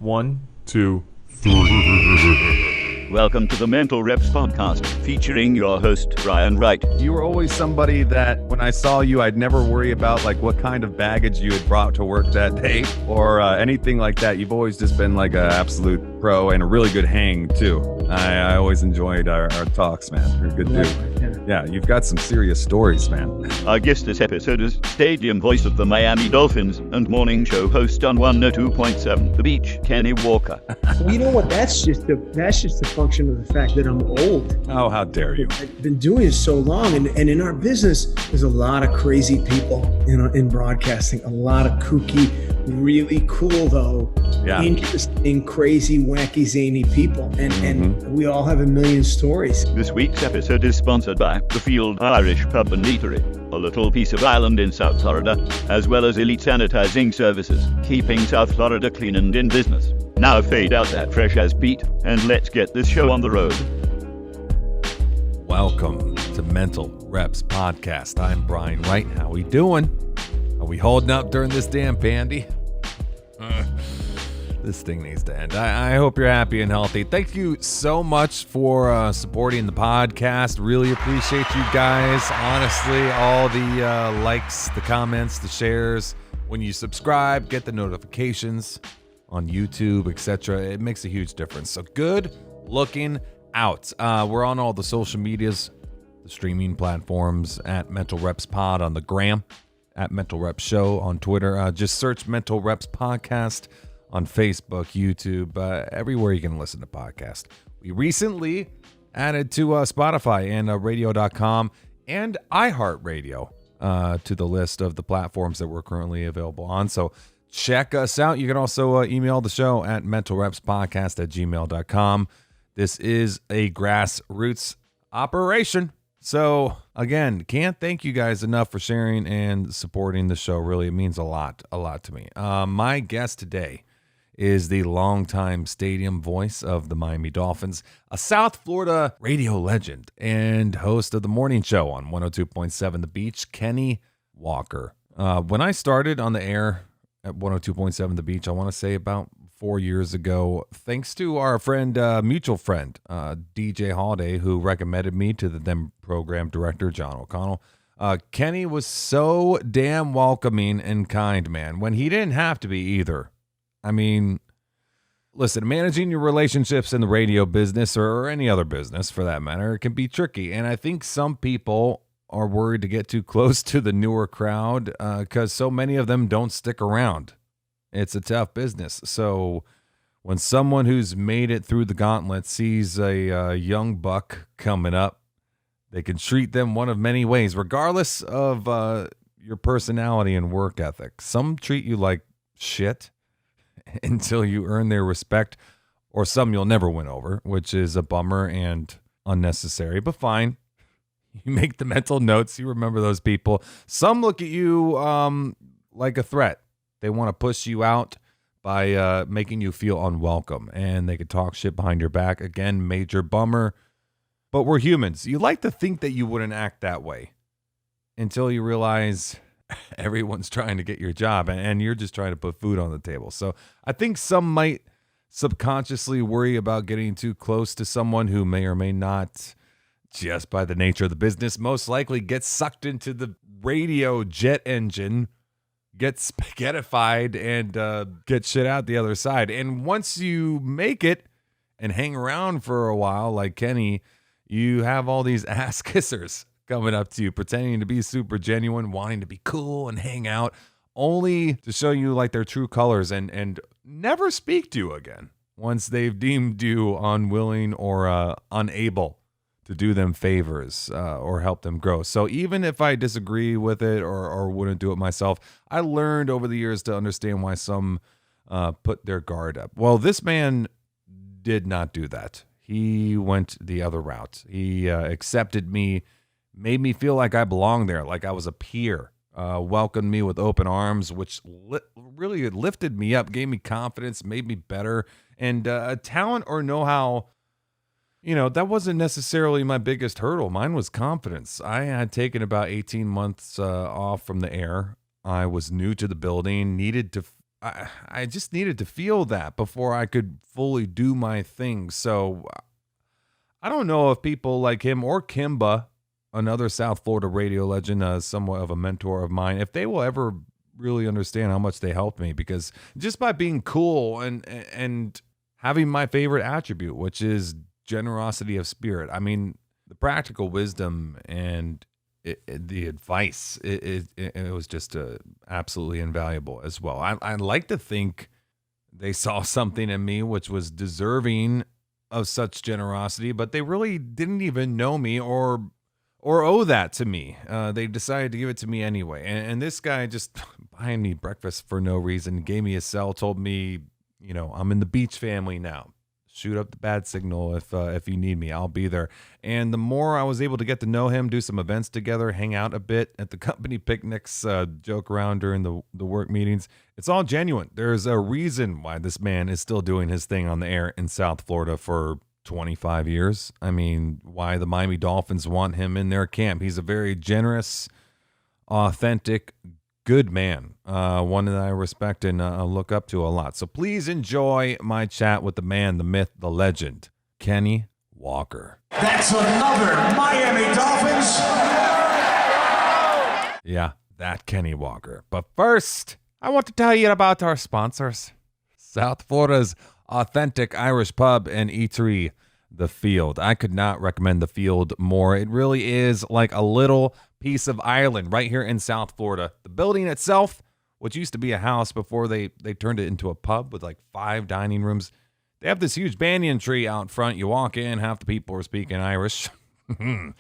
1, 2, 3. Welcome to the Mental Reps Podcast, featuring your host, Brian Wright. You were always somebody that when I saw you, I'd never worry about like what kind of baggage you had brought to work that day or anything like that. You've always just been like an absolute pro and a really good hang too. I always enjoyed our talks, man. You're a good dude. Yeah, you've got some serious stories, man. Our guest this episode is stadium voice of the Miami Dolphins and morning show host on 102.7 The Beach, Kenny Walker. Well, you know what? That's just a function of the fact that I'm old. Oh, how dare you. I've been doing it so long, and in our business, there's a lot of crazy people in broadcasting, a lot of kooky, really cool though, interesting, crazy, wacky, zany people, and we all have a million stories. This week's episode is sponsored by the Field Irish Pub and Eatery, a little piece of island in South Florida, as well as Elite Sanitizing Services, keeping South Florida clean and in business. Now fade out that fresh as Pete, and let's get this show on the road. Welcome to Mental Reps Podcast. I'm Brian Wright. How we doing? Are we holding up during this damn pandy? This thing needs to end. I hope you're happy and healthy. Thank you so much for supporting the podcast. Really appreciate you guys. Honestly, all the likes, the comments, the shares. When you subscribe, get the notifications on YouTube, etc. It makes a huge difference. So good looking out. We're on all the social medias, the streaming platforms, at Mental Reps Pod on the gram, at Mental Reps Show on Twitter. Just search Mental Reps Podcast on Facebook, YouTube, everywhere you can listen to podcasts. We recently added to Spotify and radio.com and iHeartRadio to the list of the platforms that we're currently available on. So check us out. You can also email the show at mentalrepspodcast@gmail.com. This is a grassroots operation. So again, can't thank you guys enough for sharing and supporting the show. Really, it means a lot to me. My guest today is the longtime stadium voice of the Miami Dolphins, a South Florida radio legend and host of the morning show on 102.7 The Beach, Kenny Walker. When I started on the air at 102.7 The Beach, I want to say about 4 years ago, thanks to our friend, mutual friend, DJ Holiday, who recommended me to the then program director, John O'Connell. Kenny was so damn welcoming and kind, man, when he didn't have to be either. I mean, listen, managing your relationships in the radio business or any other business for that matter can be tricky. And I think some people are worried to get too close to the newer crowd because so many of them don't stick around. It's a tough business. So when someone who's made it through the gauntlet sees a young buck coming up, they can treat them one of many ways, regardless of your personality and work ethic. Some treat you like shit until you earn their respect, or some you'll never win over, which is a bummer and unnecessary, but fine. You make the mental notes. You remember those people. Some look at you like a threat. They want to push you out by making you feel unwelcome, and they could talk shit behind your back. Again, major bummer, but we're humans. You like to think that you wouldn't act that way until you realize everyone's trying to get your job and you're just trying to put food on the table. So I think some might subconsciously worry about getting too close to someone who may or may not, just by the nature of the business, most likely get sucked into the radio jet engine, get spaghettified, and get shit out the other side. And once you make it and hang around for a while like Kenny, you have all these ass kissers coming up to you, pretending to be super genuine, wanting to be cool and hang out, only to show you like their true colors and never speak to you again once they've deemed you unwilling or unable to do them favors or help them grow. So even if I disagree with it or wouldn't do it myself, I learned over the years to understand why some put their guard up. Well, this man did not do that. He went the other route. He accepted me, made me feel like I belonged there, like I was a peer, welcomed me with open arms, which really lifted me up, gave me confidence, made me better. And talent or know-how, you know, that wasn't necessarily my biggest hurdle. Mine was confidence. I had taken about 18 months off from the air. I was new to the building, needed to I just needed to feel that before I could fully do my thing. So I don't know if people like him or Kimba, another South Florida radio legend, somewhat of a mentor of mine, if they will ever really understand how much they helped me, because just by being cool and having my favorite attribute, which is generosity of spirit. I mean, the practical wisdom and the advice, it was just absolutely invaluable as well. I like to think they saw something in me which was deserving of such generosity, but they really didn't even know me or owe that to me. They decided to give it to me anyway. And this guy just buying me breakfast for no reason, gave me a cell, told me, I'm in the Beach family now. Shoot up the bad signal if you need me. I'll be there. And the more I was able to get to know him, do some events together, hang out a bit at the company picnics, joke around during the work meetings, it's all genuine. There's a reason why this man is still doing his thing on the air in South Florida for 25 years. I mean, why the Miami Dolphins want him in their camp. He's a very generous, authentic, good man, one that I respect and look up to a lot. So please enjoy my chat with the man, the myth, the legend, Kenny Walker. That's another Miami Dolphins. Yeah, that Kenny Walker. But first, I want to tell you about our sponsors. South Florida's authentic Irish pub and eatery, The Field. I could not recommend The Field more. It really is like a little piece of Ireland right here in South Florida. The building itself, which used to be a house before they turned it into a pub with like 5 dining rooms. They have this huge banyan tree out front. You walk in, half the people are speaking Irish. And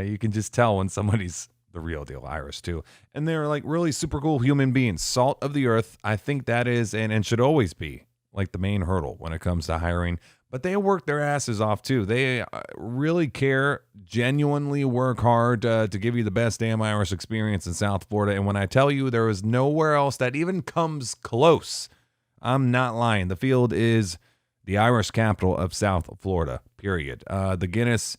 you can just tell when somebody's the real deal Irish too. And they're like really super cool human beings. Salt of the earth. I think that is and should always be like the main hurdle when it comes to hiring. But they work their asses off too. They really care, genuinely work hard to give you the best damn Irish experience in South Florida. And when I tell you there is nowhere else that even comes close, I'm not lying. The Field is the Irish capital of South Florida, period. The Guinness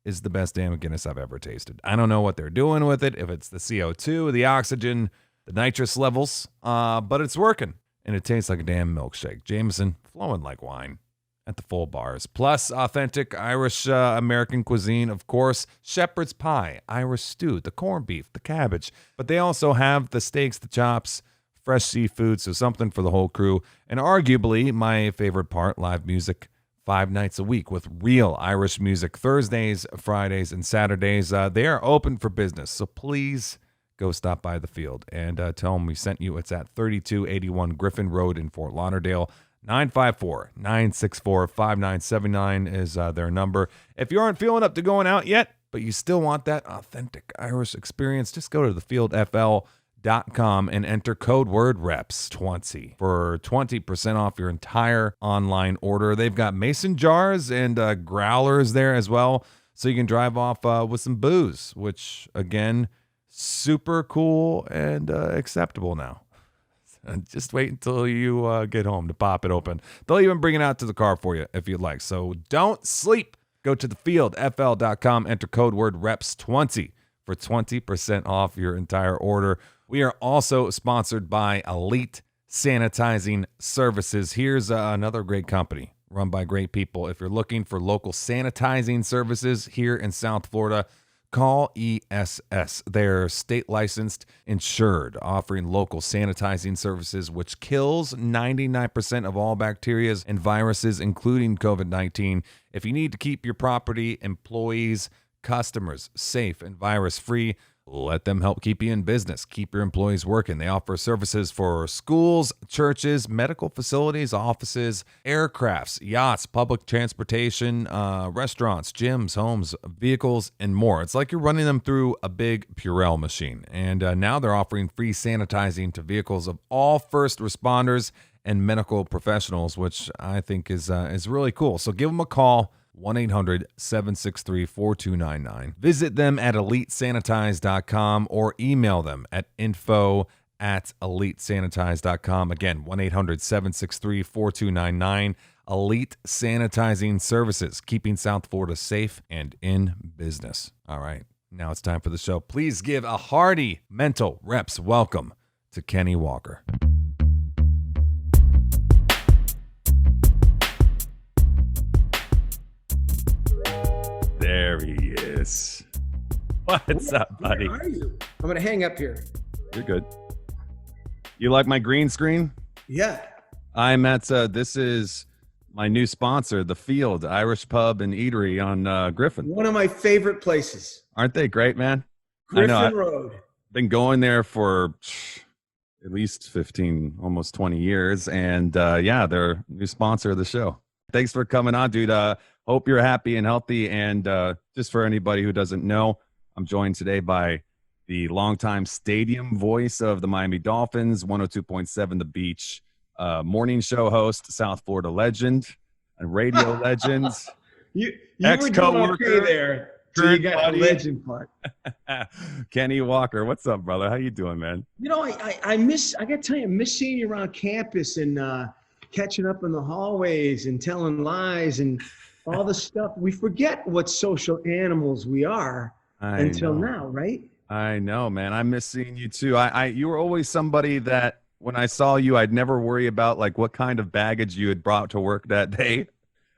is the best damn Guinness I've ever tasted. I don't know what they're doing with it, if it's the CO2, the oxygen, the nitrous levels, but it's working. And it tastes like a damn milkshake. Jameson, flowing like wine. At the full bars. Plus, authentic Irish American cuisine, of course, shepherd's pie, Irish stew, the corned beef, the cabbage. But they also have the steaks, the chops, fresh seafood, so something for the whole crew. And arguably, my favorite part, live music, 5 nights a week with real Irish music, Thursdays, Fridays, and Saturdays. They are open for business, so please go stop by The Field and tell them we sent you. It's at 3281 Griffin Road in Fort Lauderdale. 954-964-5979 is their number. If you aren't feeling up to going out yet, but you still want that authentic Irish experience, just go to thefieldfl.com and enter code word reps20 for 20% off your entire online order. They've got mason jars and growlers there as well, so you can drive off with some booze, which, again, super cool and acceptable now. Just wait until you get home to pop it open. They'll even bring it out to the car for you if you'd like. So don't sleep. Go to thefieldfl.com, enter code word reps20 for 20% off your entire order. We are also sponsored by Elite Sanitizing Services. Here's another great company run by great people. If you're looking for local sanitizing services here in South Florida, call ESS. They're state licensed, insured, offering local sanitizing services, which kills 99% of all bacteria and viruses, including COVID-19. If you need to keep your property, employees, customers safe and virus-free, let them help keep you in business, keep your employees working. They offer services for schools, churches, medical facilities, offices, aircrafts, yachts, public transportation, restaurants, gyms, homes, vehicles, and more. It's like you're running them through a big Purell machine. And now they're offering free sanitizing to vehicles of all first responders and medical professionals, which I think is really cool. So give them a call. 1-800-763-4299. Visit them at elite-sanitize.com or email them at info@elite-sanitize.com. Again, 1-800-763-4299. Elite Sanitizing Services, keeping South Florida safe and in business. All right, now it's time for the show. Please give a hearty mental reps welcome to Kenny Walker. There he is. What's up, buddy? Where are you? I'm going to hang up here. You're good. You like my green screen? Yeah. I'm at, this is my new sponsor, The Field, Irish Pub and Eatery on Griffin. One of my favorite places. Aren't they great, man? Griffin Road. Been going there for at least 15, almost 20 years. And yeah, they're new sponsor of the show. Thanks for coming on, dude. Hope you're happy and healthy. And just for anybody who doesn't know, I'm joined today by the longtime stadium voice of the Miami Dolphins, 102.7 The Beach, morning show host, South Florida legend, and radio legend. You were doing okay there. So you got the legend part. Kenny Walker, what's up, brother? How you doing, man? You know, I got to tell you, I miss seeing you around campus and catching up in the hallways and telling lies and all the stuff. We forget what social animals we are until now, right? I know, man. I miss seeing you too. You were always somebody that when I saw you, I'd never worry about like what kind of baggage you had brought to work that day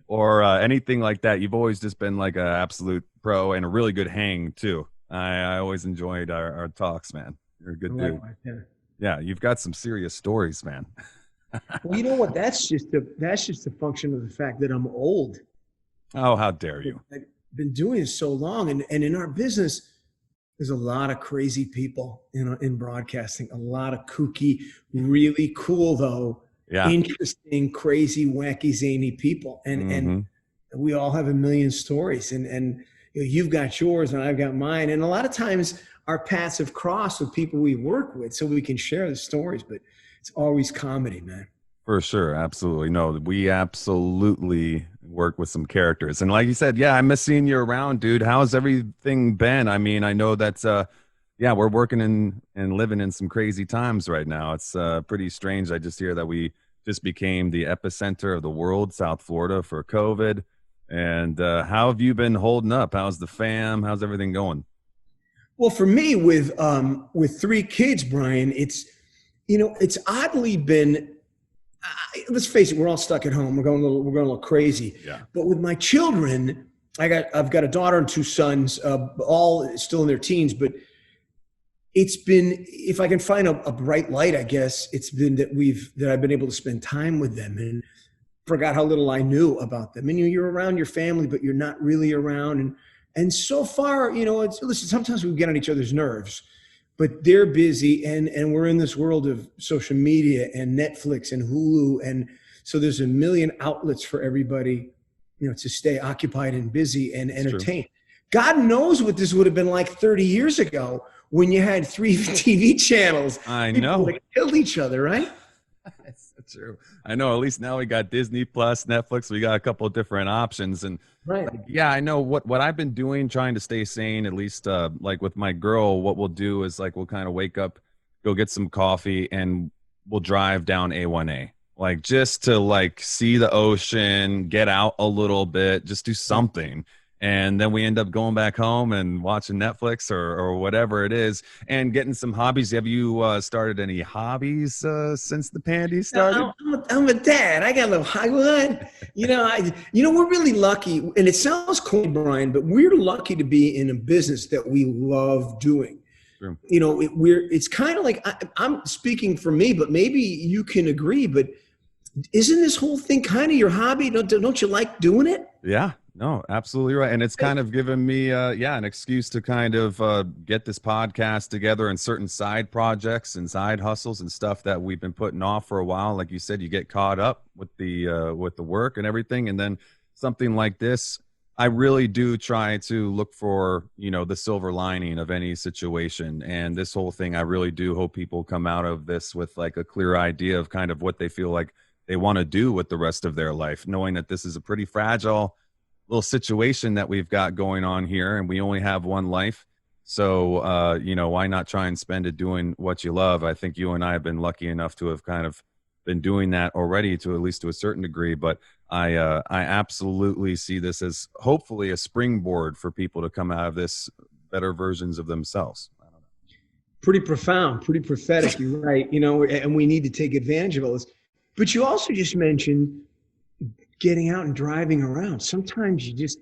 or anything like that. You've always just been like an absolute pro and a really good hang too. I always enjoyed our talks, man. You're a good dude. Yeah, you've got some serious stories, man. Well, you know what? That's just a function of the fact that I'm old. Oh, how dare you? I've been doing it so long, and in our business, there's a lot of crazy people in broadcasting. A lot of kooky, really cool though, interesting, crazy, wacky, zany people, and we all have a million stories, and you've got yours and I've got mine. And a lot of times our paths have crossed with people we work with so we can share the stories, but it's always comedy, man. For sure. Absolutely. No, we absolutely work with some characters. And like you said, yeah, I miss seeing you around, dude. How's everything been? I mean, I know that's, we're working in and living in some crazy times right now. It's pretty strange. I just hear that we just became the epicenter of the world, South Florida, for COVID. And how have you been holding up? How's the fam? How's everything going? Well, for me, with 3 kids, Brian, it's oddly been. Let's face it, we're all stuck at home. We're going a little crazy. Yeah. But with my children, I've got a daughter and 2 sons, all still in their teens. But it's been, if I can find a bright light, I guess it's been that I've been able to spend time with them and forgot how little I knew about them. And you're around your family, but you're not really around. And so far, listen, sometimes we get on each other's nerves, but they're busy and we're in this world of social media and Netflix and Hulu. And so there's a million outlets for everybody, to stay occupied and busy and entertained. God knows what this would have been like 30 years ago when you had 3 TV channels. I know. People that killed each other, right? That's true. I know. At least now we got Disney Plus, Netflix. We got a couple of different options, and yeah, I know what I've been doing, trying to stay sane. At least, like with my girl, what we'll do is like we'll kind of wake up, go get some coffee, and we'll drive down A1A, like just to like see the ocean, get out a little bit, just do something. And then we end up going back home and watching Netflix or whatever it is and getting some hobbies. Have you started any hobbies since the pandemic started? I'm a dad. I got a little Hollywood. We're really lucky. And it sounds cool, Brian, but we're lucky to be in a business that we love doing. True. It's kind of like, I'm speaking for me, but maybe you can agree, but isn't this whole thing kind of your hobby? Don't you like doing it? Yeah. No, absolutely right. And it's kind of given me, an excuse to kind of get this podcast together and certain side projects and side hustles and stuff that we've been putting off for a while. Like you said, you get caught up with the work and everything. And then something like this, I really do try to look for, the silver lining of any situation. And this whole thing, I really do hope people come out of this with like a clear idea of kind of what they feel like they want to do with the rest of their life, knowing that this is a pretty fragile little situation that we've got going on here and we only have one life. So, why not try and spend it doing what you love? I think you and I have been lucky enough to have kind of been doing that already to at least to a certain degree. But I absolutely see this as hopefully a springboard for people to come out of this better versions of themselves. I don't know. Pretty profound, pretty prophetic. You're right. And we need to take advantage of all this. But you also just mentioned getting out and driving around. Sometimes you just,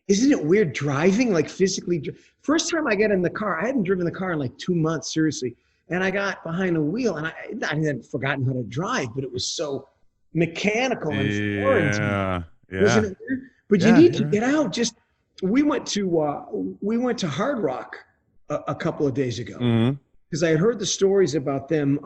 isn't it weird driving, like physically? First time I got in the car, I hadn't driven the car in like 2 months, seriously. And I got behind the wheel, and I hadn't forgotten how to drive, but it was so mechanical and foreign to me. Wasn't it weird? But you need to get out. We went to Hard Rock a couple of days ago because I had heard the stories about them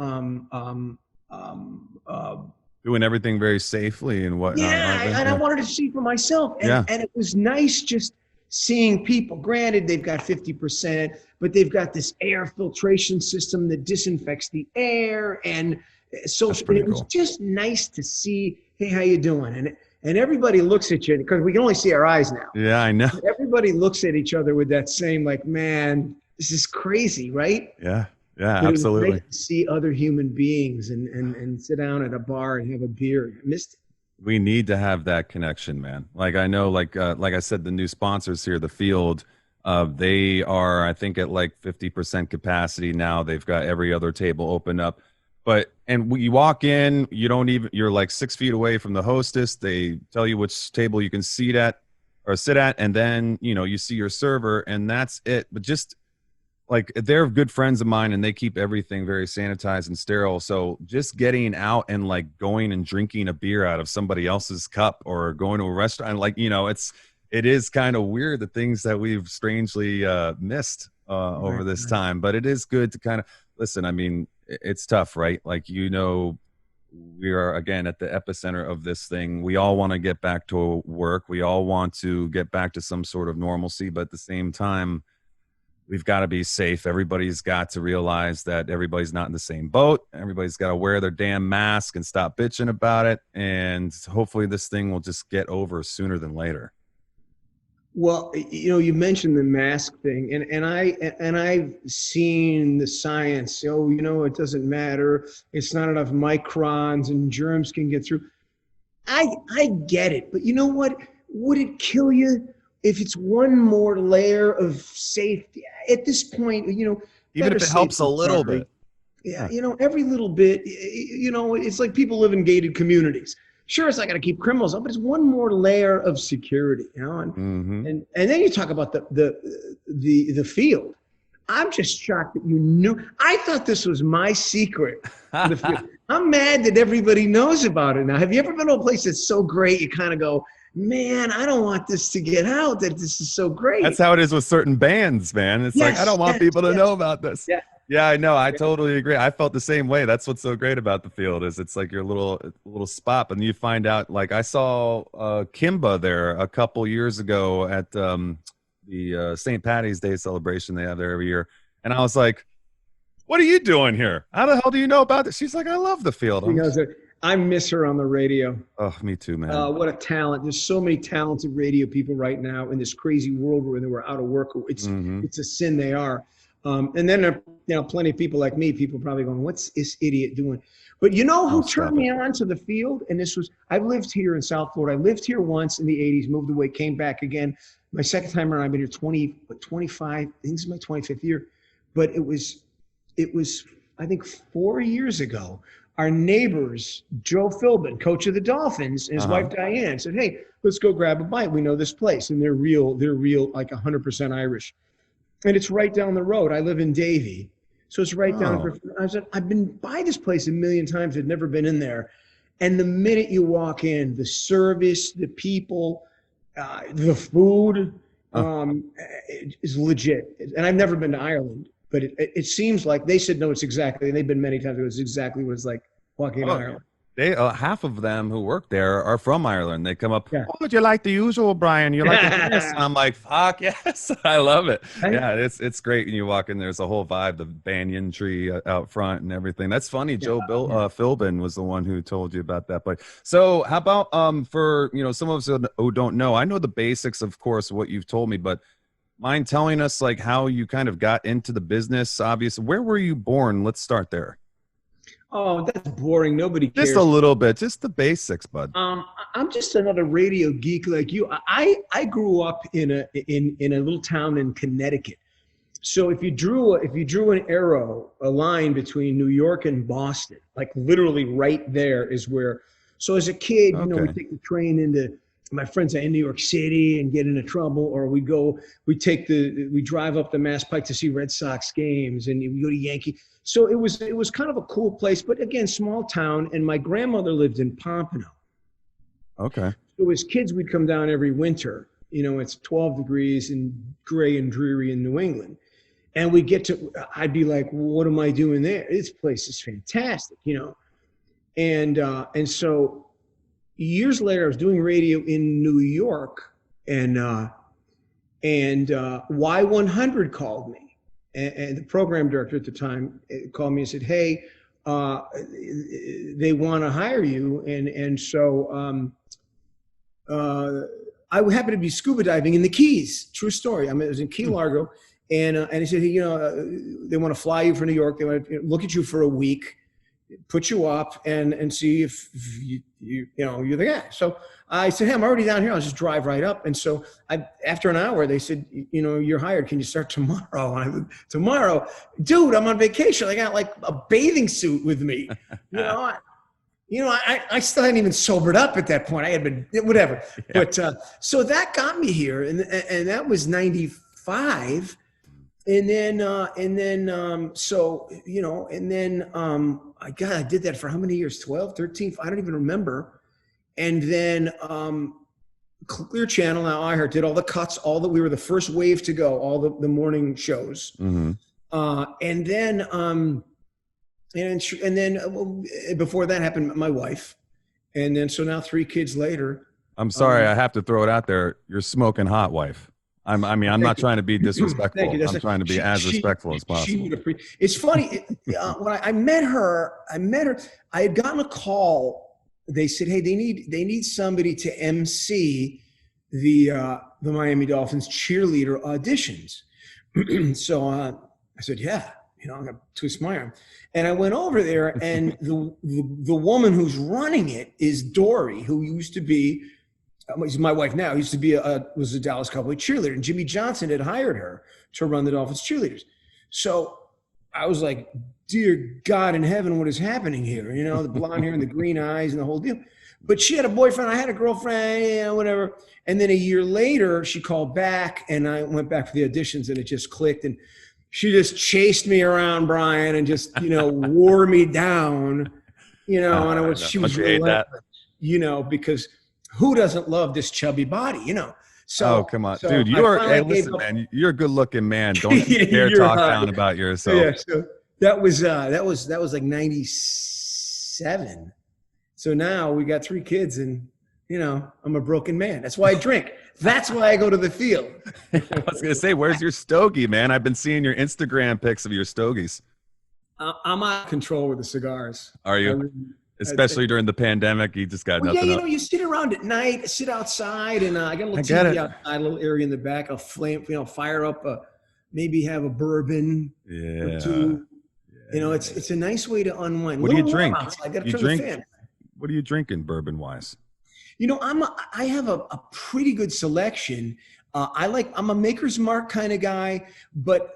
doing everything very safely and whatnot. And I wanted to see for myself. And it was nice just seeing people. Granted, they've got 50%, but they've got this air filtration system that disinfects the air. And so it was just nice to see, hey, how you doing? And everybody looks at you, because we can only see our eyes now. Yeah, I know. But everybody looks at each other with that same, like, man, this is crazy, right? Yeah, but absolutely. It was great to see other human beings and sit down at a bar and have a beer. I missed it. We need to have that connection, man. Like I know, like I said, the new sponsors here, the Field, they are, I think, at like 50% capacity now. They've got every other table open up. And you walk in, you're like 6 feet away from the hostess. They tell you which table you can sit at, and then, you see your server, and that's it. But just like, they're good friends of mine, and they keep everything very sanitized and sterile. So just getting out and like going and drinking a beer out of somebody else's cup, or going to a restaurant, like, it is kind of weird, the things that we've strangely missed over this time. But it is good to kind of listen. I mean, it's tough, right? Like, we are, again, at the epicenter of this thing. We all want to get back to work. We all want to get back to some sort of normalcy, but at the same time, we've got to be safe. Everybody's got to realize that everybody's not in the same boat. Everybody's got to wear their damn mask and stop bitching about it. And hopefully this thing will just get over sooner than later. Well, you mentioned the mask thing, and I've seen the science. It doesn't matter. It's not enough microns, and germs can get through. I get it, but you know what? Would it kill you if it's one more layer of safety? At this point, even if it helps a little bit. Yeah, every little bit. It's like people live in gated communities. Sure, it's not going to keep criminals up, but it's one more layer of security, and then you talk about the Field. I'm just shocked that you knew. I thought this was my secret. The Field. I'm mad that everybody knows about it now. Have you ever been to a place that's so great you kind of go, man, I don't want this to get out, that this is so great? That's how it is with certain bands, man. It's like, I don't want people to know about this. Yeah, I know. I totally agree. I felt the same way. That's what's so great about the Field, is it's like your little spot, and you find out. Like, I saw Kimba there a couple years ago at the St. Patty's Day celebration they have there every year, and I was like, "What are you doing here? How the hell do you know about this?" She's like, "I love the Field." I miss her on the radio. Oh, me too, man. What a talent! There's so many talented radio people right now in this crazy world where they were out of work. It's a sin they are. And then there are plenty of people like me, people probably going, what's this idiot doing? But who turned me on to the Field? And I've lived here in South Florida. I lived here once in the 80s, moved away, came back again. My second time around, I've been here 25, I think this is my 25th year. But it was, I think 4 years ago, our neighbors, Joe Philbin, coach of the Dolphins, and his wife Diane said, hey, let's go grab a bite. We know this place. And they're real, like 100% Irish. And it's right down the road. I live in Davie. So it's right down. I've been by this place a million times. I've never been in there. And the minute you walk in, the service, the people, the food is legit. And I've never been to Ireland, but it seems like they said, no, it's exactly, and they've been many times, it's exactly what it's like walking in Ireland. They half of them who work there are from Ireland. They come up, oh, would you like the usual, Brian? You like this? And I'm like, fuck yes, I love it. Right? Yeah, it's great when you walk in. There's a whole vibe, the banyan tree out front and everything. That's funny. Joe Philbin was the one who told you about that place. So how about for some of us who don't know? I know the basics, of course, what you've told me, but mind telling us like how you kind of got into the business? Obviously, where were you born? Let's start there. Oh, that's boring. Nobody cares. Just a little bit, just the basics, bud. I'm just another radio geek like you. I grew up in a little town in Connecticut. So if you drew an arrow, a line between New York and Boston, like literally right there is where. So as a kid, we take the train my friends in New York City and get into trouble, or we drive up the Mass Pike to see Red Sox games, and we go to Yankee. So it was kind of a cool place, but again, small town. And my grandmother lived in Pompano. Okay. So as kids, we'd come down every winter. It's 12 degrees and gray and dreary in New England. And I'd be like, what am I doing there? This place is fantastic, And so years later, I was doing radio in New York, and Y100 called me. And the program director at the time called me and said, hey, they want to hire you. And so I happened to be scuba diving in the Keys. True story. I was in Key Largo. And he said, they want to fly you for New York. They want to look at you for a week, put you up, and see if you're the guy. So I said, hey, I'm already down here. I'll just drive right up. And so after an hour, they said, you're hired. Can you start tomorrow? And I said, tomorrow? Dude, I'm on vacation. I got like a bathing suit with me. I still hadn't even sobered up at that point. I had been, whatever. Yeah. But so that got me here. And that was 95. I did that for how many years? 12, 13, I don't even remember. And then Clear Channel, now iHeart, did all the cuts, we were the first wave to go, all the morning shows. Mm-hmm. And then before that happened, my wife. And then, so now 3 kids later. I'm sorry, I have to throw it out there. You're smoking hot, wife. I'm not trying to be disrespectful. I'm trying to be as respectful as possible. It's funny. When I met her, I had gotten a call. They said, hey, they need somebody to MC the Miami Dolphins cheerleader auditions. So I said, yeah, I'm going to twist my arm. And I went over there, and the woman who's running it is Dory, who used to be, she's my wife now, used to be was a Dallas Cowboy cheerleader, and Jimmy Johnson had hired her to run the Dolphins cheerleaders. So I was like, dear God in heaven, what is happening here? The blonde hair and the green eyes and the whole deal. But she had a boyfriend, I had a girlfriend, whatever. And then a year later, she called back, and I went back for the auditions, and it just clicked. And she just chased me around, Brian, and just, wore me down, and she was relentless, because who doesn't love this chubby body, So, come on, so dude, man, you're a good looking man. Don't dare talk down about yourself. Yeah, so that was like 97. So now we got 3 kids, and I'm a broken man. That's why I drink. That's why I go to the field. I was gonna say, where's your stogie, man? I've been seeing your Instagram pics of your stogies. I'm out of control with the cigars. Are you? Especially during the pandemic, you just got nothing. Yeah, you sit around at night, sit outside, and I got a little TV outside, a little area in the back. I'll fire up, maybe have a bourbon or 2. Yeah. It's a nice way to unwind. What do you drink? I got to turn the fan. What are you drinking, bourbon wise? I have a pretty good selection. I'm a Maker's Mark kind of guy, but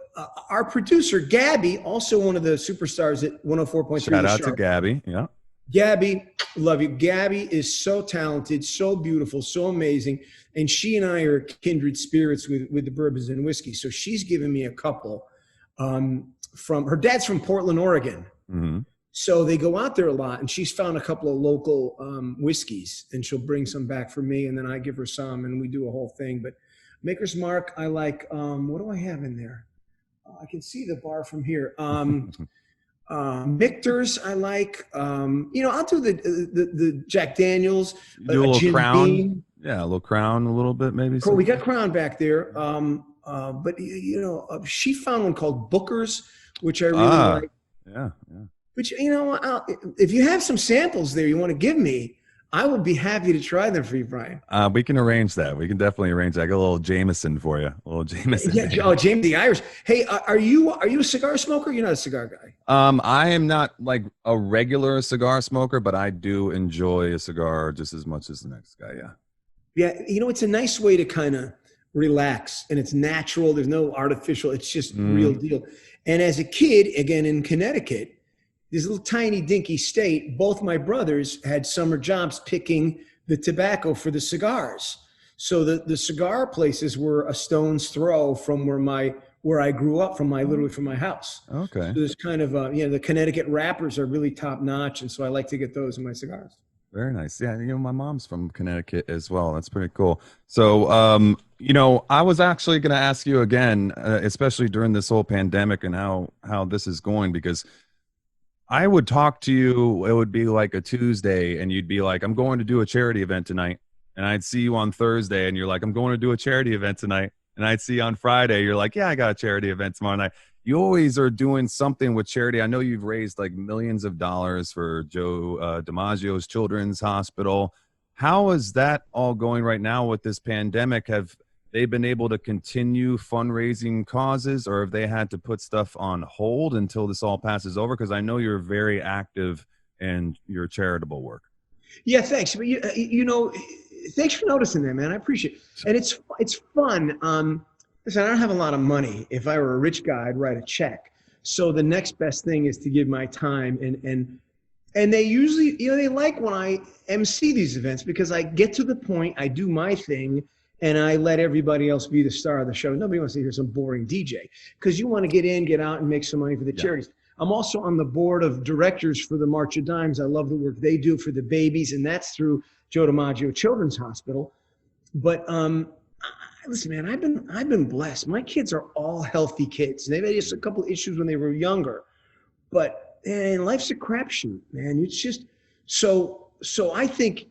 our producer Gabby, also one of the superstars at 104.3. Shout out to Gabby. Yeah. Gabby, love you. Gabby is so talented, so beautiful, so amazing. And she and I are kindred spirits with the bourbons and whiskey. So she's given me a couple from her dad's from Portland, Oregon. Mm-hmm. So they go out there a lot, and she's found a couple of local whiskeys, and she'll bring some back for me, and then I give her some, and we do a whole thing. But Maker's Mark, I like, what do I have in there? I can see the bar from here. Michter's, I like. I'll do the Jack Daniels. Do a little Crown. Bean. Yeah, a little Crown, a little bit maybe. Cool. We got Crown back there. But she found one called Booker's, which I really like. Yeah. But if you have some samples there you want to give me, I would be happy to try them for you, Brian. We can arrange that. We can definitely arrange that. I got a little Jameson for you. A little Jameson. Yeah. Oh, James the Irish. Hey, are you a cigar smoker? You're not a cigar guy. I am not like a regular cigar smoker, but I do enjoy a cigar just as much as the next guy. Yeah. Yeah. It's a nice way to kind of relax, and it's natural. There's no artificial. It's just real deal. And as a kid, again, in Connecticut, this little tiny dinky state, both my brothers had summer jobs picking the tobacco for the cigars. So the cigar places were a stone's throw from where I grew up, literally from my house. Okay. So there's kind of the Connecticut wrappers are really top notch, and so I like to get those in my cigars. Very nice. Yeah, my mom's from Connecticut as well. That's pretty cool. So, I was actually going to ask you again, especially during this whole pandemic and how this is going, because I would talk to you. It would be like a Tuesday, and you'd be like, "I'm going to do a charity event tonight," and I'd see you on Thursday, and you're like, "I'm going to do a charity event tonight," and I'd see you on Friday, you're like, "Yeah, I got a charity event tomorrow night." You always are doing something with charity. I know you've raised like millions of dollars for Joe DiMaggio's Children's Hospital. How is that all going right now with this pandemic? Have they been able to continue fundraising causes, or have they had to put stuff on hold until this all passes over? Because I know you're very active in your charitable work. Yeah, thanks. But thanks for noticing that, man. I appreciate it. And it's fun. Listen, I don't have a lot of money. If I were a rich guy, I'd write a check. So the next best thing is to give my time. And they usually, they like when I MC these events, because I get to the point, I do my thing, and I let everybody else be the star of the show. Nobody wants to hear some boring DJ, because you want to get in, get out, and make some money for the charities. I'm also on the board of directors for the March of Dimes. I love the work they do for the babies, and that's through Joe DiMaggio Children's Hospital. But listen, man, I've been blessed. My kids are all healthy kids. They've had just a couple of issues when they were younger, but man, life's a crapshoot, man. It's just so I think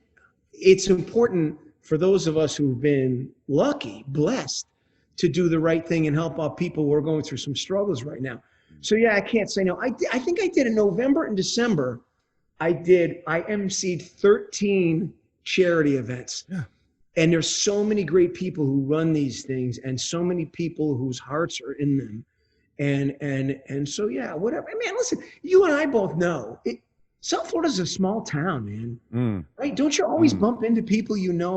it's important for those of us who've been lucky, blessed, to do the right thing and help out people who are going through some struggles right now. So yeah, I can't say no. I think I did in November and December. I emceed 13 charity events. Yeah. And there's so many great people who run these things, and so many people whose hearts are in them. And so, yeah, whatever. Man, listen, you and I both know South Florida's a small town, man. Right? Don't you always bump into people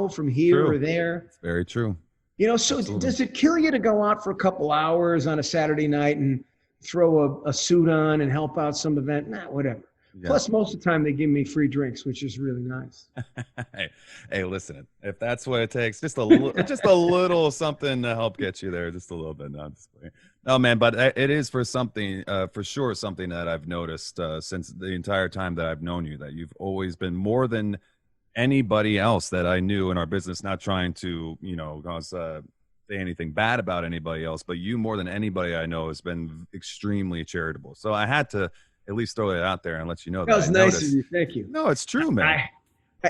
from here or there? It's very true. So Absolutely. Does it kill you to go out for a couple hours on a Saturday night and throw a suit on and help out some event? Nah, whatever. Yeah. Plus, most of the time they give me free drinks, which is really nice. Hey, listen, if that's what it takes, just a little something to help get you there, just a little bit. No, man, but it is for sure something that I've noticed since the entire time that I've known you, that you've always been more than anybody else that I knew in our business. Not trying to, say anything bad about anybody else, but you more than anybody I know has been extremely charitable. So I had to at least throw it out there and let you know that. Was nice of you. Thank you. No, it's true, man.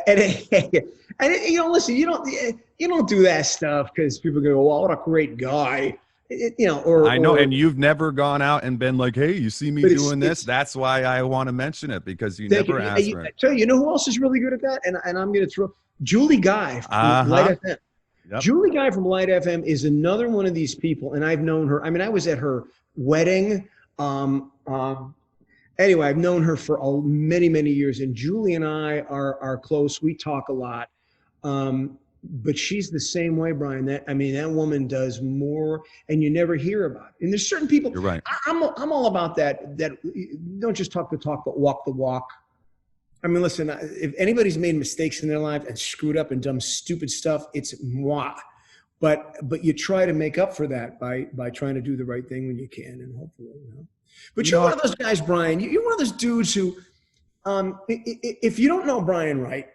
Listen, you don't do that stuff because people go, "Well, what a great guy," I know, and you've never gone out and been like, "Hey, you see me doing this?" That's why I want to mention it, because you never asked for it. I tell you, who else is really good at that? And I'm going to throw Julie Guy from Light FM. Yep. Julie Guy from Light FM is another one of these people, and I've known her. I mean, I was at her wedding. Anyway, I've known her for many, many years, and Julie and I are close. We talk a lot, but she's the same way, Brian. That woman does more, and you never hear about it. And there's certain people. You're right. I'm all about that. That don't just talk the talk, but walk the walk. I mean, listen. If anybody's made mistakes in their life and screwed up and done stupid stuff, it's moi. But you try to make up for that by trying to do the right thing when you can, and hopefully, But you're one of those guys, Brian. You're one of those dudes who, if you don't know Brian right,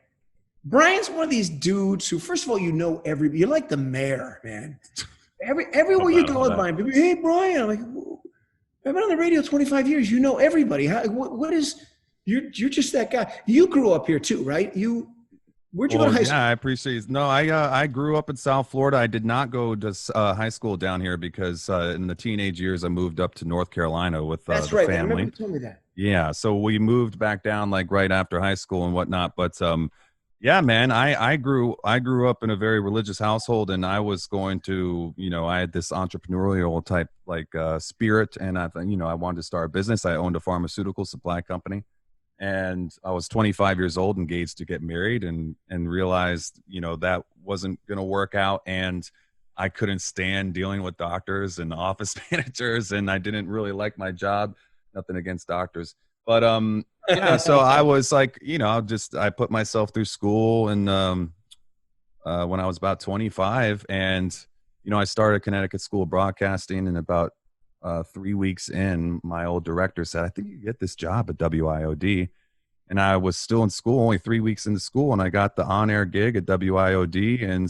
Brian's one of these dudes who, first of all, everybody. You're like the mayor, man. Everywhere you go with Brian, people, "Hey, Brian." I'm like, I've been on the radio 25 years. You know everybody. What is? You're just that guy. You grew up here too, right? Where'd you go to high school? Yeah, I appreciate it. No, I grew up in South Florida. I did not go to high school down here because in the teenage years I moved up to North Carolina with That's the right. family. I remember you told me that. Yeah, so we moved back down like right after high school and whatnot. But yeah, man, I grew up in a very religious household, and I was going to, I had this entrepreneurial type spirit, and I wanted to start a business. I owned a pharmaceutical supply company. And I was 25 years old, engaged to get married, and realized, that wasn't going to work out. And I couldn't stand dealing with doctors and office managers, and I didn't really like my job. Nothing against doctors. But yeah, so I was like, I put myself through school, and when I was about 25, and I started Connecticut School of Broadcasting, and about 3 weeks in, my old director said, I think you get this job at WIOD. And I was still in school, only 3 weeks into school, and I got the on-air gig at WIOD. And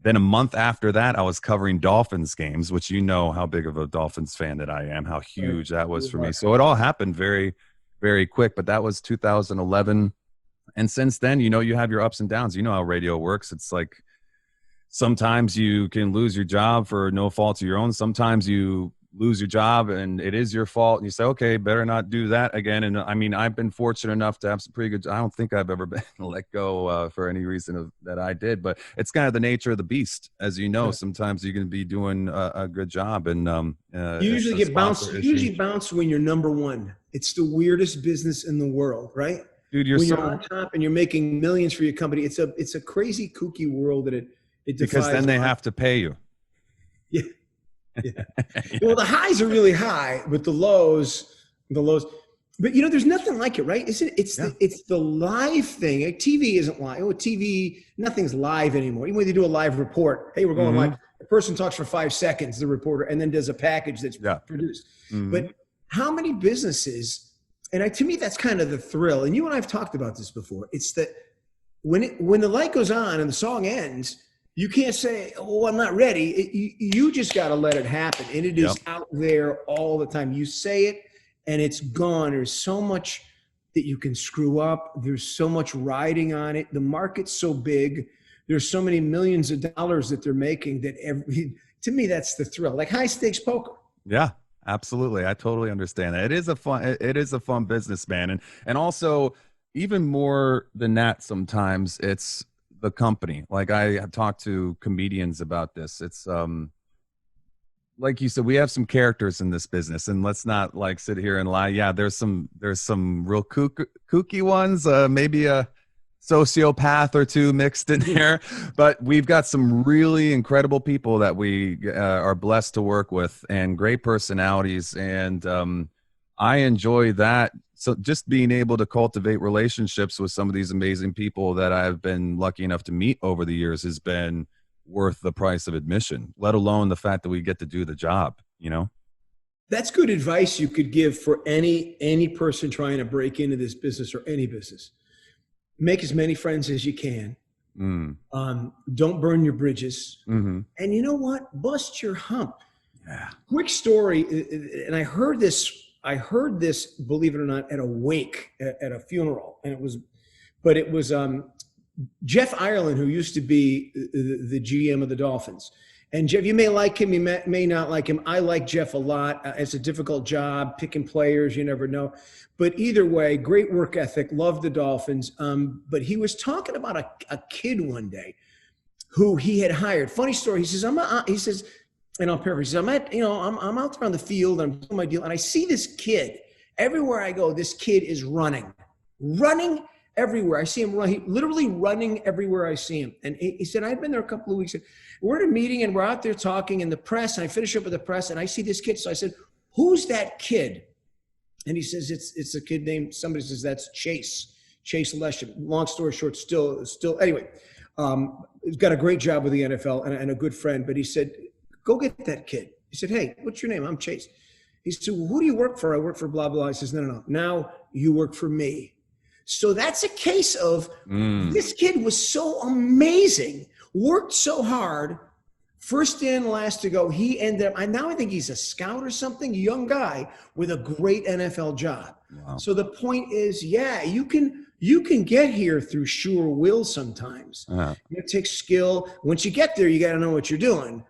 then a month after that, I was covering Dolphins games, which how big of a Dolphins fan that I am, how huge that was for me. So it all happened very, very quick. But that was 2011. And since then, you have your ups and downs. You know how radio works. It's like sometimes you can lose your job for no fault of your own. Sometimes you lose your job and it is your fault, and you say, okay, better not do that again. And I mean, I've been fortunate enough to have some pretty good, I don't think I've ever been let go for any reason that I did, but it's kind of the nature of the beast. As you know, sometimes you can be doing a good job, and you usually get bounced. You usually bounce when you're number one. It's the weirdest business in the world, right? Dude, when you're on top and you're making millions for your company, it's a crazy, kooky world that it defies. Because then they have to pay you. Yeah. Yeah. Well, the highs are really high, but the lows. But there's nothing like it, right? It's the live thing. Like, TV isn't live. TV, nothing's live anymore. Even when they do a live report, hey, we're going live. The person talks for 5 seconds, the reporter, and then does a package that's produced. But how many businesses? And to me, that's kind of the thrill. And you and I have talked about this before. It's that when the light goes on and the song ends, you can't say, oh, I'm not ready. You just got to let it happen. And it is out there all the time. You say it and it's gone. There's so much that you can screw up. There's so much riding on it. The market's so big. There's so many millions of dollars that they're making that to me, that's the thrill. Like high stakes poker. Yeah, absolutely. I totally understand that. It is a fun business, man. And also, even more than that, sometimes it's the company. Like, I have talked to comedians about this. It's like you said, we have some characters in this business, and let's not like sit here and lie. Yeah, there's some real kooky ones, maybe a sociopath or two mixed in there, but we've got some really incredible people that we are blessed to work with, and great personalities, and I enjoy that. So just being able to cultivate relationships with some of these amazing people that I've been lucky enough to meet over the years has been worth the price of admission, let alone the fact that we get to do the job, That's good advice you could give for any person trying to break into this business or any business. Make as many friends as you can. Don't burn your bridges. And you know what? Bust your hump. Yeah. Quick story, and I heard this, believe it or not, at a wake, at a funeral. And it was Jeff Ireland, who used to be the GM of the Dolphins. And Jeff, you may like him, you may not like him. I like Jeff a lot. It's a difficult job, picking players, you never know. But either way, great work ethic, loved the Dolphins. But he was talking about a kid one day who he had hired. Funny story. He says, and I'll paraphrase, I'm out there on the field, I'm doing my deal, and I see this kid. Everywhere I go, this kid is running everywhere. I see him literally running everywhere I see him. And he said, I'd been there a couple of weeks. We're at a meeting and we're out there talking in the press, and I finish up with the press and I see this kid. So I said, who's that kid? And he says, it's a kid named, somebody says, that's Chase Lesham. Long story short, still anyway, he's got a great job with the NFL and a good friend, but he said, go get that kid. He said, hey, what's your name? I'm Chase. He said, well, who do you work for? I work for blah, blah. He says, no. Now you work for me. So that's a case of this kid was so amazing, worked so hard, first in, last to go. He ended up, now I think he's a scout or something, young guy with a great NFL job. Wow. So the point is, yeah, you can get here through sure will sometimes. It takes skill. Once you get there, you got to know what you're doing.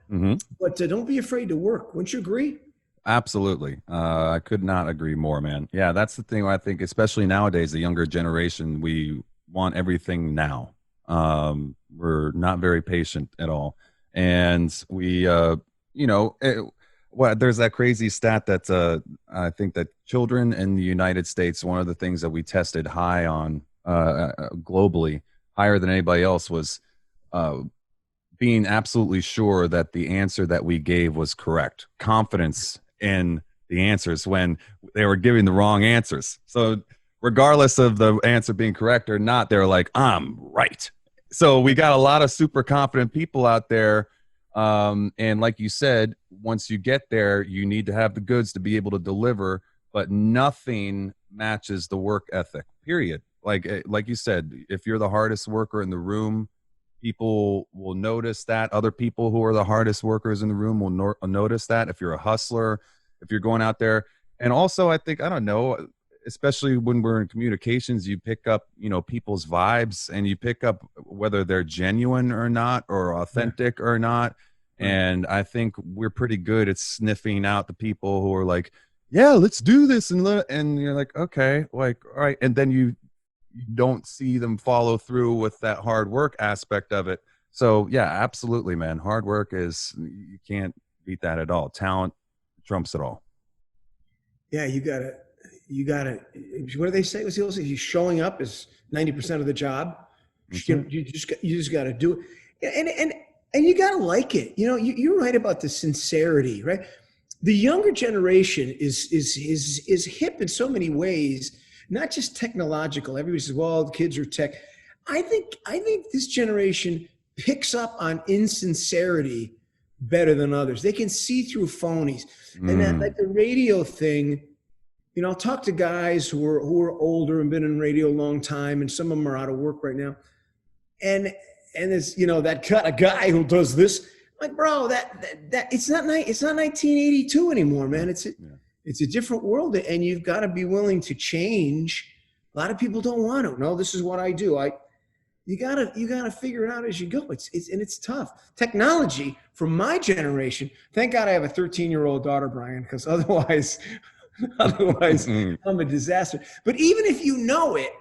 But don't be afraid to work. Wouldn't you agree? Absolutely. I could not agree more, man. Yeah, that's the thing. I think, especially nowadays, the younger generation, we want everything now. We're not very patient at all. And we, there's that crazy stat that I think that children in the United States, one of the things that we tested high on globally, higher than anybody else, was being absolutely sure that the answer that we gave was correct. Confidence in the answers when they were giving the wrong answers. So regardless of the answer being correct or not, they're like, I'm right. So we got a lot of super confident people out there. And like you said, once you get there, you need to have the goods to be able to deliver, but nothing matches the work ethic, period. Like you said, if you're the hardest worker in the room, people will notice that. Other people who are the hardest workers in the room will notice that. If you're a hustler, if you're going out there. And also, I think, I don't know, especially when we're in communications, you pick up, people's vibes, and you pick up whether they're genuine or not, or authentic or not. And I think we're pretty good at sniffing out the people who are like, yeah, let's do this. And you're like, okay, like, all right. And then you don't see them follow through with that hard work aspect of it. So yeah, absolutely, man. Hard work you can't beat that at all. Talent trumps it all. Yeah. You gotta, what do they say? What's the old saying? You showing up is 90% of the job. Mm-hmm. You just got to do it. And you got to like it. You're right about the sincerity, right? The younger generation is hip in so many ways, not just technological. Everybody says, well, the kids are tech. I think this generation picks up on insincerity better than others. They can see through phonies. And that, like the radio thing, I'll talk to guys who are older and been in radio a long time, and some of them are out of work right now. And there's, that kind of guy who does this, like, bro, that it's not 1982 anymore, man. It's a different world, and you've got to be willing to change. A lot of people don't want to. No, this is what I do. You gotta figure it out as you go. It's tough. Technology from my generation. Thank God I have a 13-year-old daughter, Brian, because otherwise I'm a disaster. But even if you know it,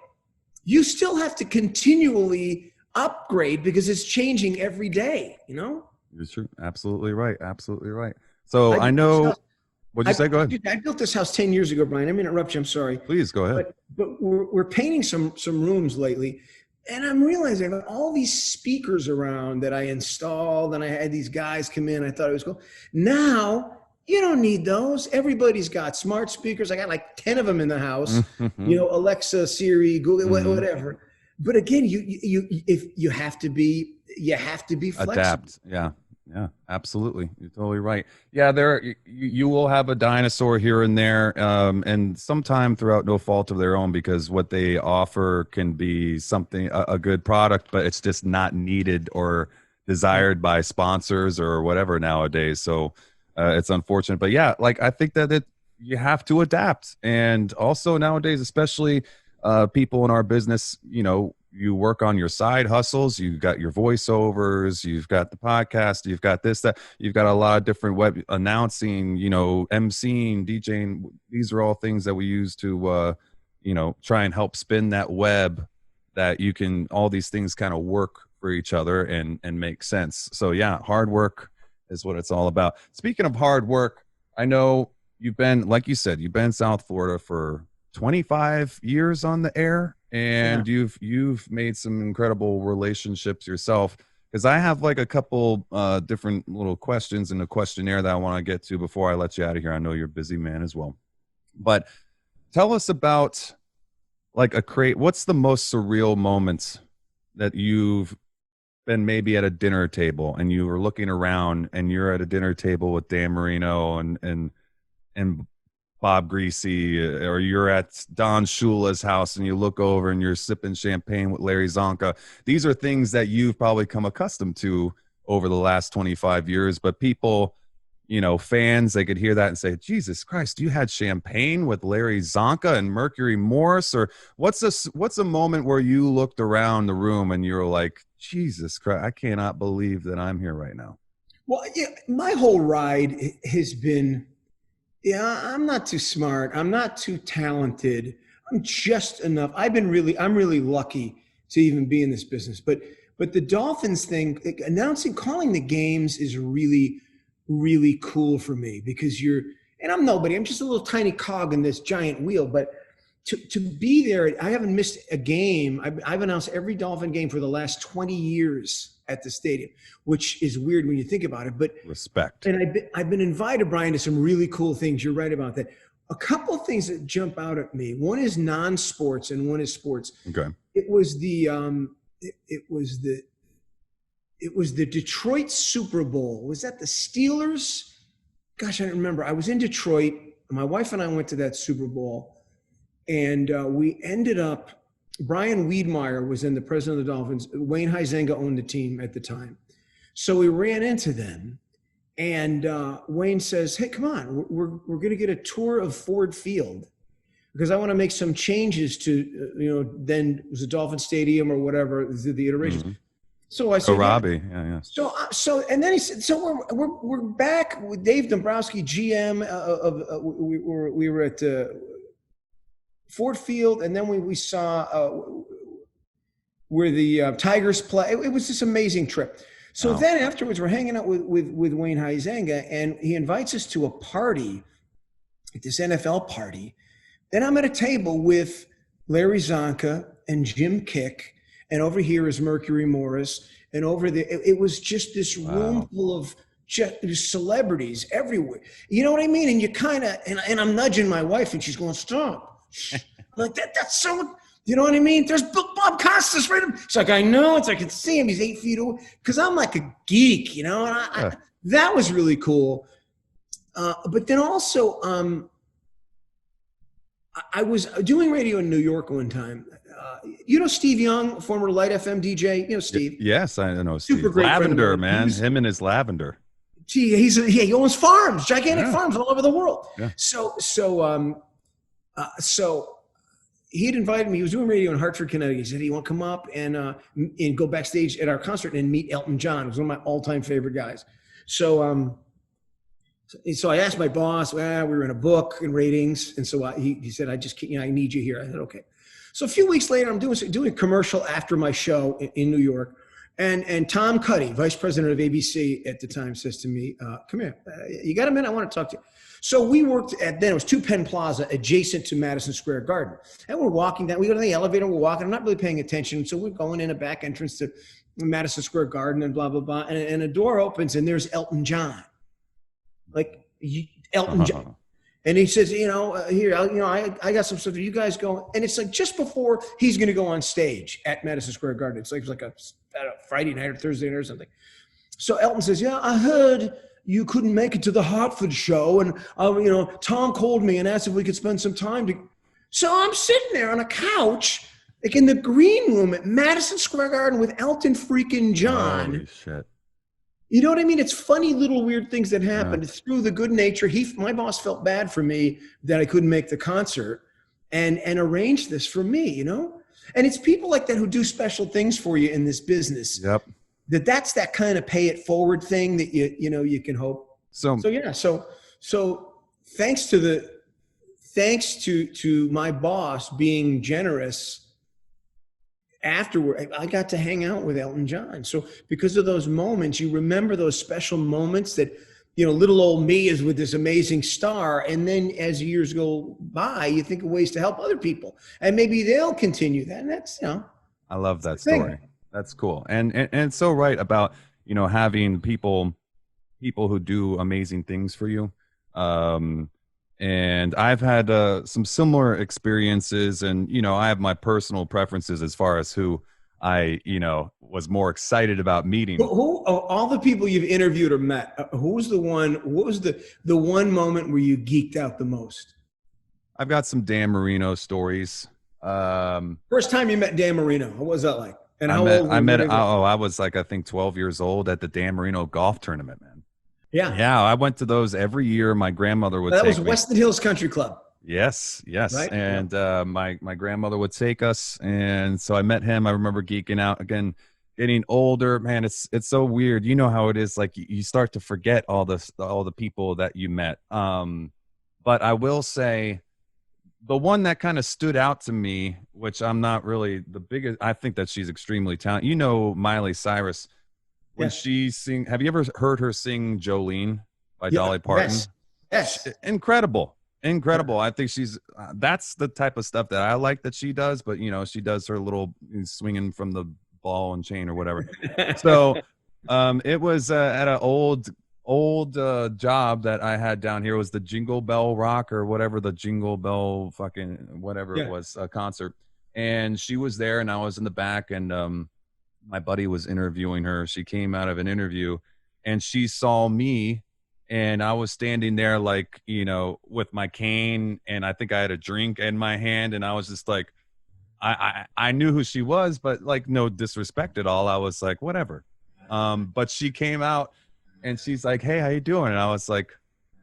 you still have to continually upgrade because it's changing every day. It's true. Absolutely right. Absolutely right. So I know. What'd you say? Go ahead. I built this house 10 years ago, Brian. I mean, interrupt you. I'm sorry. Please go ahead. But we're painting some rooms lately, and I'm realizing that all these speakers around that I installed, and I had these guys come in. I thought it was cool. Now you don't need those. Everybody's got smart speakers. I got like 10 of them in the house. Alexa, Siri, Google, whatever. But again, you have to be flexible. Adapt. Yeah, absolutely. You're totally right. Yeah, you will have a dinosaur here and there, and sometime throughout no fault of their own, because what they offer can be a good product, but it's just not needed or desired by sponsors or whatever nowadays. So it's unfortunate, but yeah, like I think that you have to adapt, and also nowadays, especially people in our business, you work on your side hustles. You've got your voiceovers, you've got the podcast, you've got this, that, you've got a lot of different web announcing, emceeing, DJing. These are all things that we use to, try and help spin that web, that all these things kind of work for each other and make sense. So yeah, hard work is what it's all about. Speaking of hard work, I know you've been, like you said, you've been in South Florida for 25 years on the air, and you've made some incredible relationships yourself, because I have like a couple different little questions in the questionnaire that I want to get to before I let you out of here. I know you're a busy man as well, but tell us about what's the most surreal moments that you've been maybe at a dinner table, and you were looking around and you're at a dinner table with Dan Marino and Bob Greasy, or you're at Don Shula's house and you look over and you're sipping champagne with Larry Zonka. These are things that you've probably come accustomed to over the last 25 years, but people, fans, they could hear that and say, Jesus Christ, you had champagne with Larry Zonka and Mercury Morris? Or what's a moment where you looked around the room and you're like, Jesus Christ, I cannot believe that I'm here right now? Well, yeah, my whole ride has been, I'm not too smart. I'm not too talented. I'm just enough. I'm really lucky to even be in this business. But the Dolphins thing, calling the games is really, really cool for me, because and I'm nobody. I'm just a little tiny cog in this giant wheel. But to be there, I haven't missed a game. I've announced every Dolphin game for the last 20 years at the stadium, which is weird when you think about it. But respect. And I've been invited, Brian, to some really cool things. You're right about that. A couple of things that jump out at me. One is non-sports, and one is sports. Okay. It was the Detroit Super Bowl. Was that the Steelers? Gosh, I don't remember. I was in Detroit. My wife and I went to that Super Bowl, and we ended up. Brian Wiedmeyer was in the president of the Dolphins. Wayne Huizenga owned the team at the time, so we ran into them. And Wayne says, "Hey, come on, we're going to get a tour of Ford Field because I want to make some changes to, then it was a Dolphin Stadium or whatever, the iterations." Mm-hmm. So I said, Robbie, yeah. So, and then he said, "So we're back with Dave Dombrowski, GM we were at Ford Field, and then we saw where the Tigers play. It was this amazing trip." So then afterwards, we're hanging out with Wayne Huizenga, and he invites us to a party, at this NFL party. Then I'm at a table with Larry Zonka and Jim Kick, and over here is Mercury Morris, and over there, it was just this room full of just celebrities everywhere. You know what I mean? And you kind of, and I'm nudging my wife, and she's going, "Stop." I'm like, that's so... You know what I mean? There's Bob Costas right up. It's like, I know. It's like I can see him. He's 8 feet away. Because I'm like a geek, and I that was really cool. But then also, I was doing radio in New York one time. Steve Young, former Light FM DJ. Steve. Yes, I know Steve. Super great Lavender, man. Him and his lavender. He owns farms, gigantic farms all over the world. Yeah. So he had invited me. He was doing radio in Hartford, Connecticut. He said, "You want to come up and go backstage at our concert and meet Elton John?" He was one of my all-time favorite guys. So I asked my boss. We were in a book and ratings, and so he said, "I just I need you here." I said, "Okay." So a few weeks later, I'm doing a commercial after my show in New York, and Tom Cuddy, vice president of ABC at the time, says to me, "Come here. You got a minute? I want to talk to you." So we worked then it was 2 Penn Plaza adjacent to Madison Square Garden. And we're walking down, we go to the elevator, we're walking, I'm not really paying attention. So we're going in a back entrance to Madison Square Garden and blah, blah, blah. And a door opens and there's Elton John. Elton John. And he says, here, I got some stuff. You guys go. And it's like just before he's going to go on stage at Madison Square Garden. It's like a Friday night or Thursday night or something. So Elton says, "Yeah, I heard you couldn't make it to the Hartford show. And, Tom called me and asked if we could spend some time So I'm sitting there on a couch, like in the green room at Madison Square Garden with Elton freaking John. Holy shit. You know what I mean? It's funny little weird things that happen. Yeah. Through the good nature, my boss felt bad for me that I couldn't make the concert and arranged this for me, And it's people like that who do special things for you in this business. Yep. That's that kind of pay it forward thing that you can hope. So thanks to my boss being generous. Afterward, I got to hang out with Elton John. So because of those moments, you remember those special moments that little old me is with this amazing star, and then as years go by, you think of ways to help other people, and maybe they'll continue that. And that's I love that story. That's cool. And it's so right about, having people who do amazing things for you. And I've had some similar experiences, and, I have my personal preferences as far as who I, was more excited about meeting. Who all the people you've interviewed or met, what was the one moment where you geeked out the most? I've got some Dan Marino stories. First time you met Dan Marino, what was that like? And how old were you? I was I think 12 years old at the Dan Marino golf tournament, man. Yeah, I went to those every year. My grandmother would take me. That was Weston Hills Country Club. Yes. Right? And my grandmother would take us, and so I met him. I remember geeking out again, getting older. Man, it's so weird. You know how it is. Like you start to forget all the people that you met. But I will say, the one that kind of stood out to me, which I'm not really the biggest, I think that she's extremely talented. Miley Cyrus, when she sing, have you ever heard her sing Jolene by Dolly Parton? Yes. Incredible. Incredible. I think she's that's the type of stuff that I like that she does, but you know, she does her little swinging from the ball and chain or whatever. So it was at an old job that I had down here. It was the Jingle Bell Rock or whatever, the Jingle Bell fucking whatever it was, concert. And she was there and I was in the back, and my buddy was interviewing her. She came out of an interview and she saw me, and I was standing there like, you know, with my cane, and I think I had a drink in my hand, and I was just like, I knew who she was, but like no disrespect at all. I was like, whatever. But she came out and she's like, hey, how you doing? And I was like,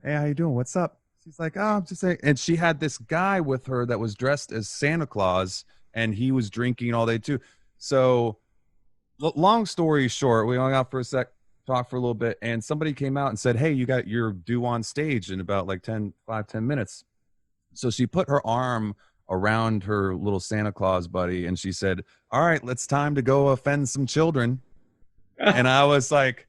hey, how you doing? What's up? She's like, oh, I'm just saying. And she had this guy with her that was dressed as Santa Claus, and he was drinking all day too. So long story short, we hung out for a sec, talked for a little bit, and somebody came out and said, hey, you're due on stage in about like 10 minutes. So she put her arm around her little Santa Claus buddy, and she said, all right, it's time to go offend some children. And I was like,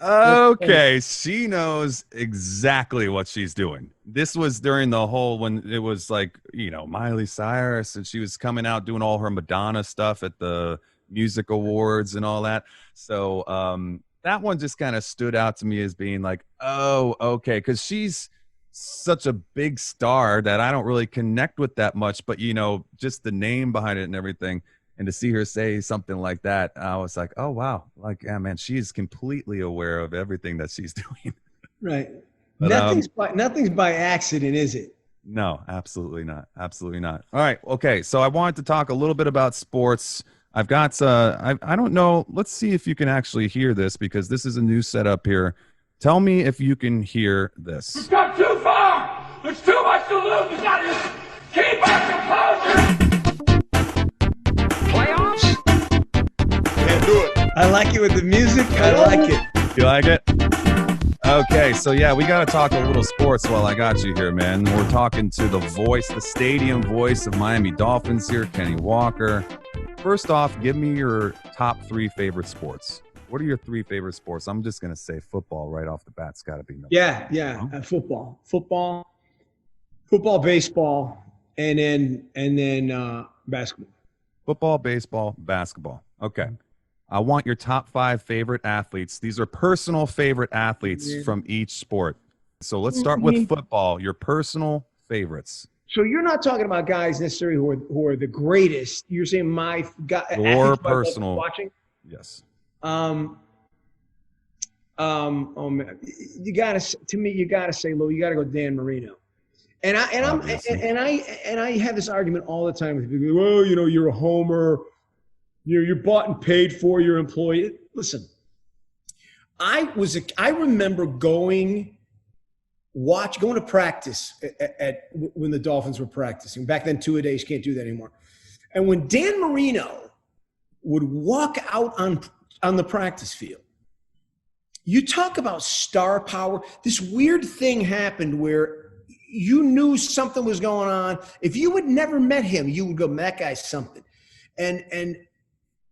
okay, she knows exactly what she's doing. This was during the whole, when it was like, you know, Miley Cyrus, and she was coming out doing all her Madonna stuff at the music awards and all that. So that one just kind of stood out to me as being like, oh, okay, because she's such a big star that I don't really connect with that much, but you know, just the name behind it and everything. And to see her say something like that, I was like, oh, wow. Like, yeah, man, she is completely aware of everything that she's doing. Right. But, nothing's by accident, is it? No, absolutely not. Absolutely not. All right. Okay. So I wanted to talk a little bit about sports. I've got, I don't know. Let's see if you can actually hear this, because this is a new setup here. Tell me if you can hear this. You've gone too far. There's too much to lose. You gotta keep our composure. Can't do it. I like it with the music. I like it. You like it? Okay, so yeah, we got to talk a little sports while I got you here, man. We're talking to the voice, the stadium voice of Miami Dolphins here, Kenny Walker. First off, give me your top 3 favorite sports. What are your 3 favorite sports? I'm just going to say football right off the bat. It's got to be number Football, baseball, and then basketball. Football, baseball, basketball. Okay. I want your top 5 favorite athletes. These are personal favorite athletes from each sport. So let's start with football, your personal favorites. So you're not talking about guys necessarily who are the greatest. You're saying my guy. Your personal. Watching? Yes. Oh man, you gotta say, Lou, you gotta go Dan Marino. And I have this argument all the time with people. Well, you know, you're a homer. You're bought and paid for your employee. Listen, I remember going to practice when the Dolphins were practicing. Back then, 2-a-days, can't do that anymore. And when Dan Marino would walk out on the practice field, you talk about star power. This weird thing happened where you knew something was going on. If you had never met him, you would go, that guy's something. And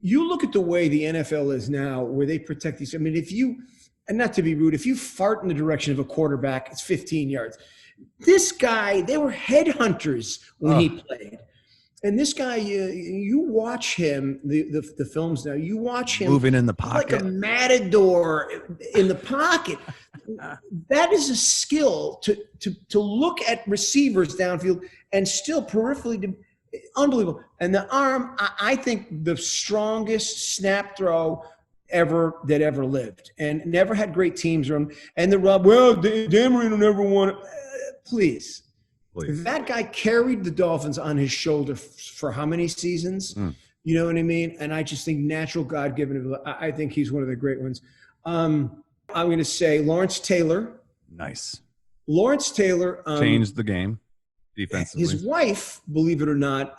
you look at the way the NFL is now, where they protect these. I mean, and not to be rude, if you fart in the direction of a quarterback, it's 15 yards. This guy, they were headhunters when he played. And this guy, you watch him, the films now, you watch him moving in the pocket like a matador in the pocket. That is a skill to look at receivers downfield and still peripherally unbelievable. And the arm, I think the strongest snap throw that ever lived, and never had great teams around. And the rub, well, Dan Marino never won. Please. That guy carried the Dolphins on his shoulder for how many seasons? You know what I mean? And I just think natural God-given. I think he's one of the great ones. I'm going to say Lawrence Taylor. Nice. Lawrence Taylor changed the game defensively. His wife, believe it or not,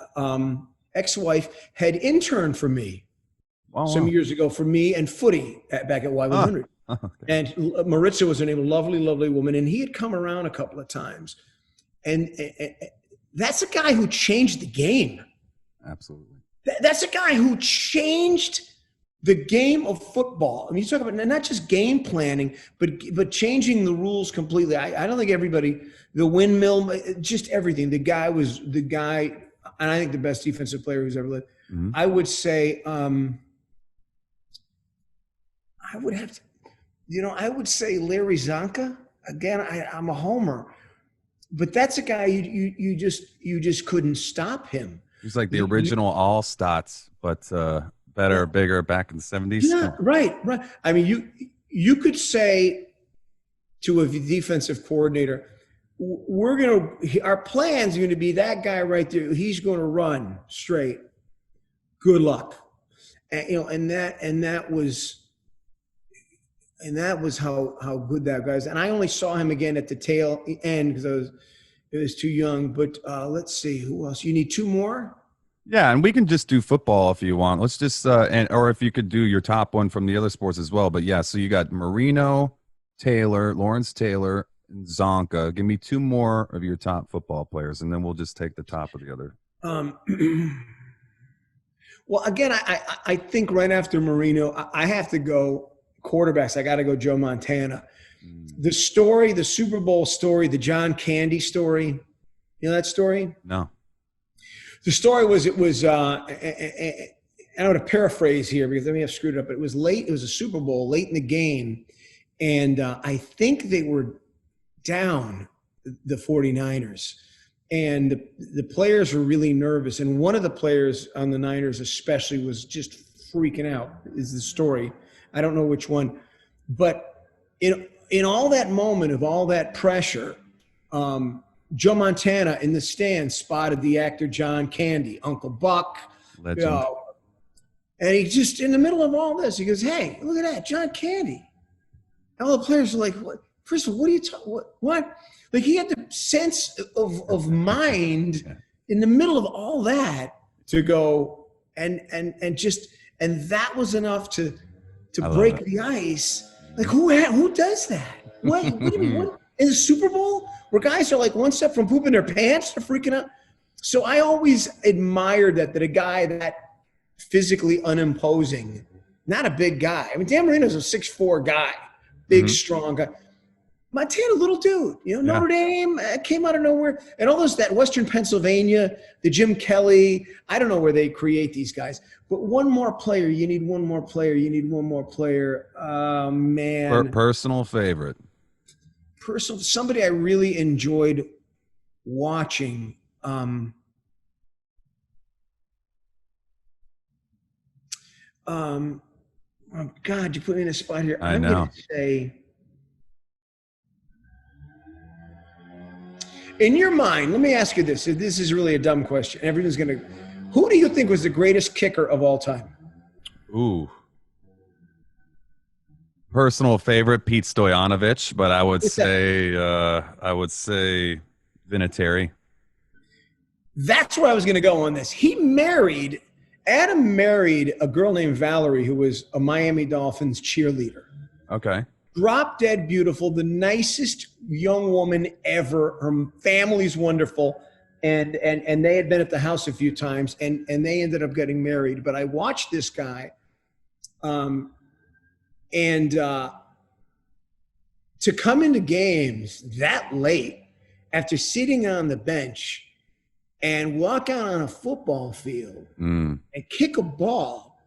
ex-wife, had interned for me some years ago for me and footy back at Y100. Okay. And Maritza was her name, a lovely, lovely woman. And he had come around a couple of times. And that's a guy who changed the game. Absolutely. That's a guy who changed the game of football. I mean, you talk about not just game planning, but changing the rules completely. I don't think everybody, the windmill, just everything. The guy was the guy, and I think the best defensive player who's ever lived. Mm-hmm. I would say, I would say Larry Zonka. Again, I'm a homer, but that's a guy you just couldn't stop him. He's like the original all stats, but better, bigger back in the 70s. Yeah, right. I mean, you could say to a defensive coordinator, our plan's going to be that guy right there. He's going to run straight. Good luck. And that was how good that guy is. And I only saw him again at the tail end because it was too young. But let's see, who else? You need two more? Yeah, and we can just do football if you want. Let's just or if you could do your top one from the other sports as well. But yeah, so you got Marino, Taylor, Lawrence Taylor, and Zonka. Give me two more of your top football players, and then we'll just take the top of the other. Well, again, I think right after Marino, I have to go quarterbacks. I got to go Joe Montana. The story, the Super Bowl story, the John Candy story. You know that story? No. The story was, I want to paraphrase here because I may have screwed it up, but it was late. It was a Super Bowl late in the game. And I think they were down, the 49ers. And the players were really nervous. And one of the players on the Niners especially was just freaking out, is the story. I don't know which one. But in all that moment of all that pressure, Joe Montana in the stands spotted the actor John Candy, Uncle Buck. Legend. And he just, in the middle of all this, he goes, "Hey, look at that, John Candy." And all the players are like, "What? First of all, what are you talking? What?" Like he had the sense of mind in the middle of all that to go and that was enough to break the ice. Like who does that? What do you mean? What? In the Super Bowl, where guys are like one step from pooping their pants to freaking out. So I always admired that a guy that physically unimposing, not a big guy. I mean, Dan Marino's a 6'4" guy, big, strong guy. Montana, little dude, Notre Dame came out of nowhere. And all those, that Western Pennsylvania, the Jim Kelly, I don't know where they create these guys. But one more player, you need one more player. Man. Personal favorite. Somebody I really enjoyed watching. Oh God, you put me in a spot here. I know. Going to say, in your mind, let me ask you this. This is really a dumb question. Everyone's going to. Who do you think was the greatest kicker of all time? Ooh. Personal favorite, Pete Stoyanovich, but I would say Vinatieri. That's where I was going to go on this. Adam married a girl named Valerie who was a Miami Dolphins cheerleader. Okay. Drop dead beautiful, the nicest young woman ever. Her family's wonderful. And they had been at the house a few times and they ended up getting married. But I watched this guy. And to come into games that late after sitting on the bench and walk out on a football field and kick a ball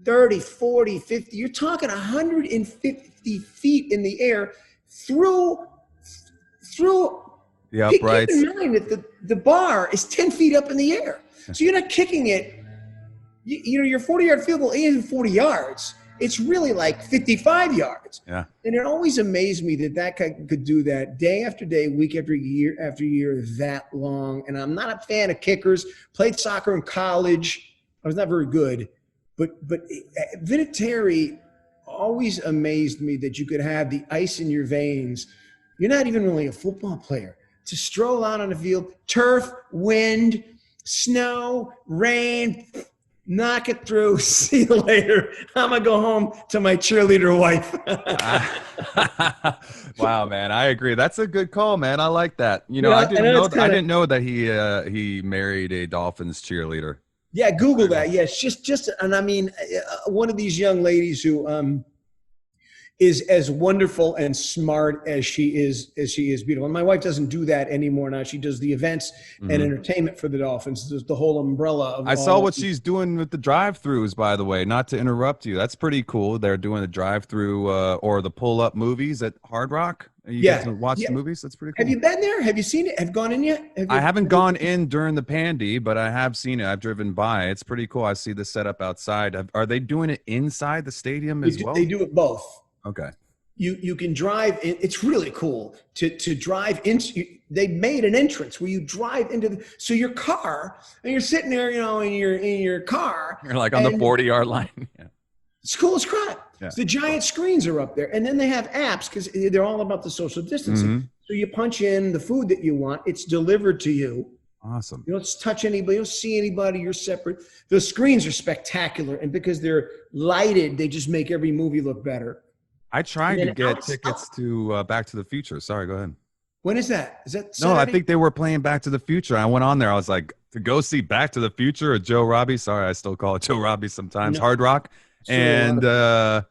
30, 40, 50, you're talking 150 feet in the air through the uprights. Keep in mind that the bar is 10 feet up in the air. So you're not kicking it. Your 40-yard field goal isn't 40 yards. It's really like 55 yards. Yeah. And it always amazed me that guy could do that day after day, week after year, that long. And I'm not a fan of kickers. Played soccer in college. I was not very good. But Vinatieri always amazed me that you could have the ice in your veins. You're not even really a football player. To stroll out on the field, turf, wind, snow, rain, knock it through. See you later. I'm going to go home to my cheerleader wife. Wow, man. I agree. That's a good call, man. I like that. I didn't know that he married a Dolphins cheerleader. Yeah, Google that. Yeah, it's just, and I mean, one of these young ladies who is as wonderful and smart as she is beautiful. And my wife doesn't do that anymore now. She does the events and entertainment for the Dolphins. There's the whole umbrella of I saw what she's doing with the drive-throughs, by the way, not to interrupt you. That's pretty cool. They're doing the drive-through or the pull-up movies at Hard Rock. You get to watch the movies. That's pretty cool. Have you been there? Have you seen it? Have you gone in yet? I haven't gone in during the pandy, but I have seen it. I've driven by. It's pretty cool. I see the setup outside. Are they doing it inside the stadium as well? They do it both. Okay. You can drive in. It's really cool to drive in. They made an entrance where you drive into so your car, and you're sitting there, in your car. You're like on the 40-yard line. Yeah. It's cool as crap. Yeah. So the giant screens are up there, and then they have apps because they're all about the social distancing. So you punch in the food that you want, it's delivered to you. Awesome. You don't touch anybody, you don't see anybody, you're separate. The screens are spectacular, and because they're lighted, they just make every movie look better. I tried to get tickets to Back to the Future. Sorry, go ahead. When is that? Is that Saturday? No, I think they were playing Back to the Future. I went on there. I was like, to go see Back to the Future or Joe Robbie. Sorry, I still call it Joe Robbie sometimes. No. Hard Rock. And what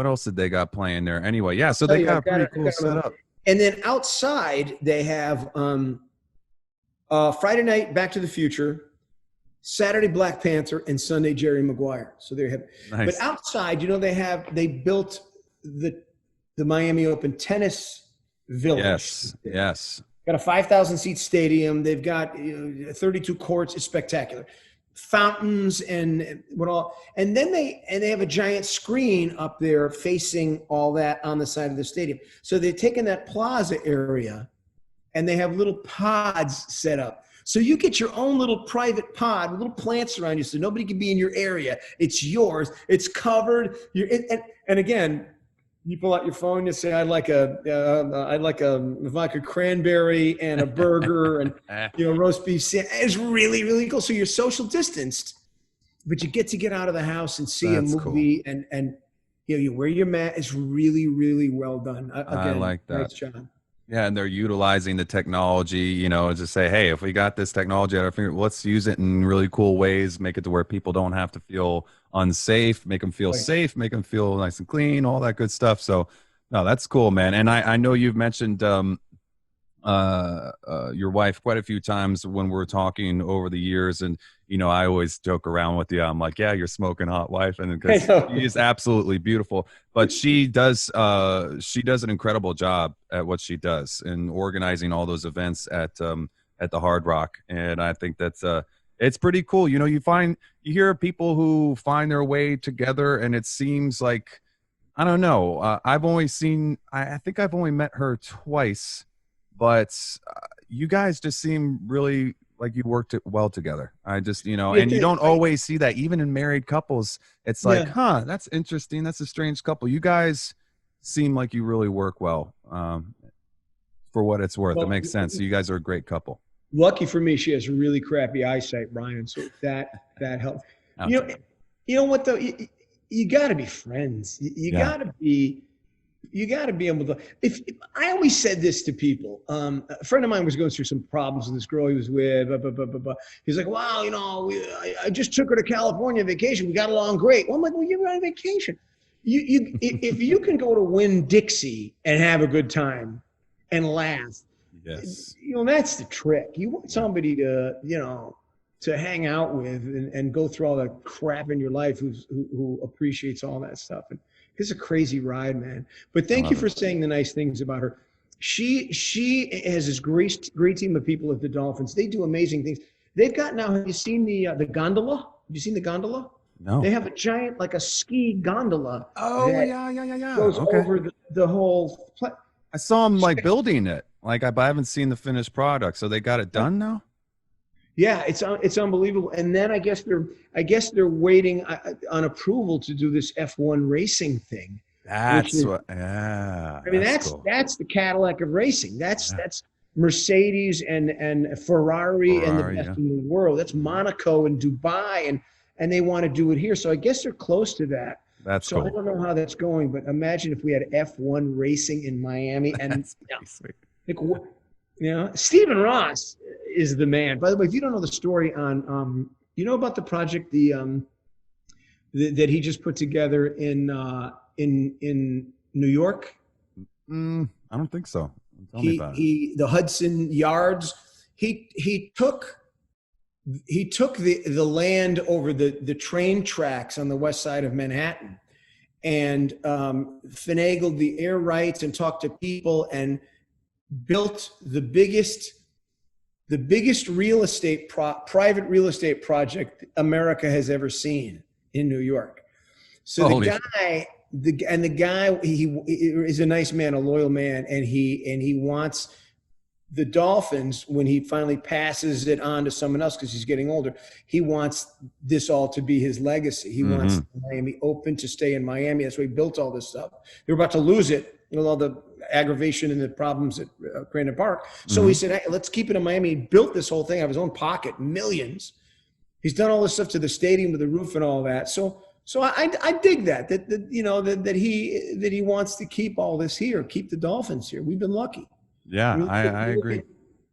else did they got playing there? Anyway, yeah, so they got a pretty cool setup. And then outside, they have Friday night Back to the Future, Saturday Black Panther, and Sunday Jerry Maguire. So they have, but outside, they built the Miami Open tennis village. Yes. Got a 5,000 seat stadium. They've got 32 courts. It's spectacular. Fountains and what all, and then they have a giant screen up there facing all that on the side of the stadium. So they've taken that plaza area, and they have little pods set up. So you get your own little private pod with little plants around you, so nobody can be in your area. It's yours. It's covered. And again, you pull out your phone. You say, "I'd like a vodka cranberry and a burger and roast beef." It's really, really cool. So you're social distanced, but you get out of the house and see a movie, cool. and you wear your mask. It's really, really well done. Again, I like that. Nice job. Yeah, and they're utilizing the technology, to say, hey, if we got this technology at our finger, let's use it in really cool ways, make it to where people don't have to feel unsafe, make them feel safe, make them feel nice and clean, all that good stuff. So, no, that's cool, man. And I know you've mentioned your wife quite a few times when we're talking over the years, and I always joke around with you. I'm like, yeah, you're smoking hot wife, and because she is absolutely beautiful, but she does an incredible job at what she does in organizing all those events at the Hard Rock, and I think that's it's pretty cool. You hear people who find their way together, and it seems like, I don't know. I think I've only met her twice. But you guys just seem really like you worked it well together. I just, and you don't always see that even in married couples. It's like, that's interesting. That's a strange couple. You guys seem like you really work well, for what it's worth. It makes sense. You guys are a great couple. Lucky for me, she has really crappy eyesight, Brian. So that helps. You know what though? You got to be friends. You got to be. You got to be able to. If I always said this to people, a friend of mine was going through some problems with this girl he was with. He's like, "Wow, I just took her to California vacation. We got along great." Well, I'm like, "Well, you're on vacation. If you can go to Winn-Dixie and have a good time and laugh, yes, that's the trick. You want somebody to hang out with and go through all the crap in your life who appreciates all that stuff. And it's a crazy ride, man. But thank you for saying the nice things about her. She has this great team of people at the Dolphins. They do amazing things. They've got now. Have you seen the gondola? Have you seen the gondola? No. They have a giant, like a ski gondola. Oh yeah. Goes over the whole. I saw them building it. I haven't seen the finished product. So they got it done now. Yeah, it's unbelievable. And then I guess they're waiting on approval to do this F1 racing thing. That's cool. That's the Cadillac of racing. That's Mercedes and Ferrari and the best in the world. That's Monaco and Dubai and they want to do it here. So I guess they're close to that. That's cool. I don't know how that's going, but imagine if we had F1 racing in Miami and sweet. You know, Stephen Ross is the man. By the way, if you don't know the story on, you know about the project that he just put together in New York? I don't think so. Tell me about it. The Hudson Yards. He took the land over the train tracks on the west side of Manhattan, and finagled the air rights and talked to people and built the biggest real estate private real estate project America has ever seen in New York. So the guy he is a nice man, a loyal man, and he wants the Dolphins, when he finally passes it on to someone else because he's getting older, he wants this all to be his legacy. He wants Miami Open to stay in Miami. That's why he built all this stuff. They were about to lose it with all the aggravation and the problems at Crandon Park. So he said, hey, let's keep it in Miami. He built this whole thing out of his own pocket, millions. He's done all this stuff to the stadium with the roof and all that. So I dig that he wants to keep all this here, keep the Dolphins here. We've been lucky. Yeah, I agree.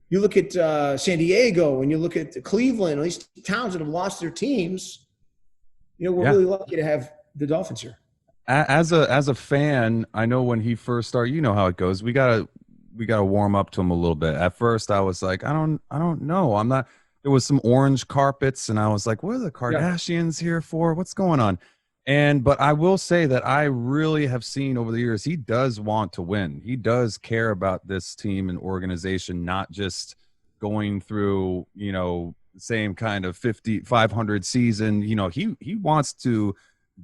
You look at San Diego, and you look at Cleveland, all these towns that have lost their teams. You know, we're really lucky to have the Dolphins here. As a fan, I know when he first started, you know how it goes. We gotta warm up to him a little bit. At first, I was like, I don't know. I'm not. There was some orange carpets, and I was like, what are the Kardashians here for? What's going on? But I will say that I really have seen over the years, he does want to win. He does care about this team and organization, not just going through, you know, the same kind of 500 season. You know, he wants to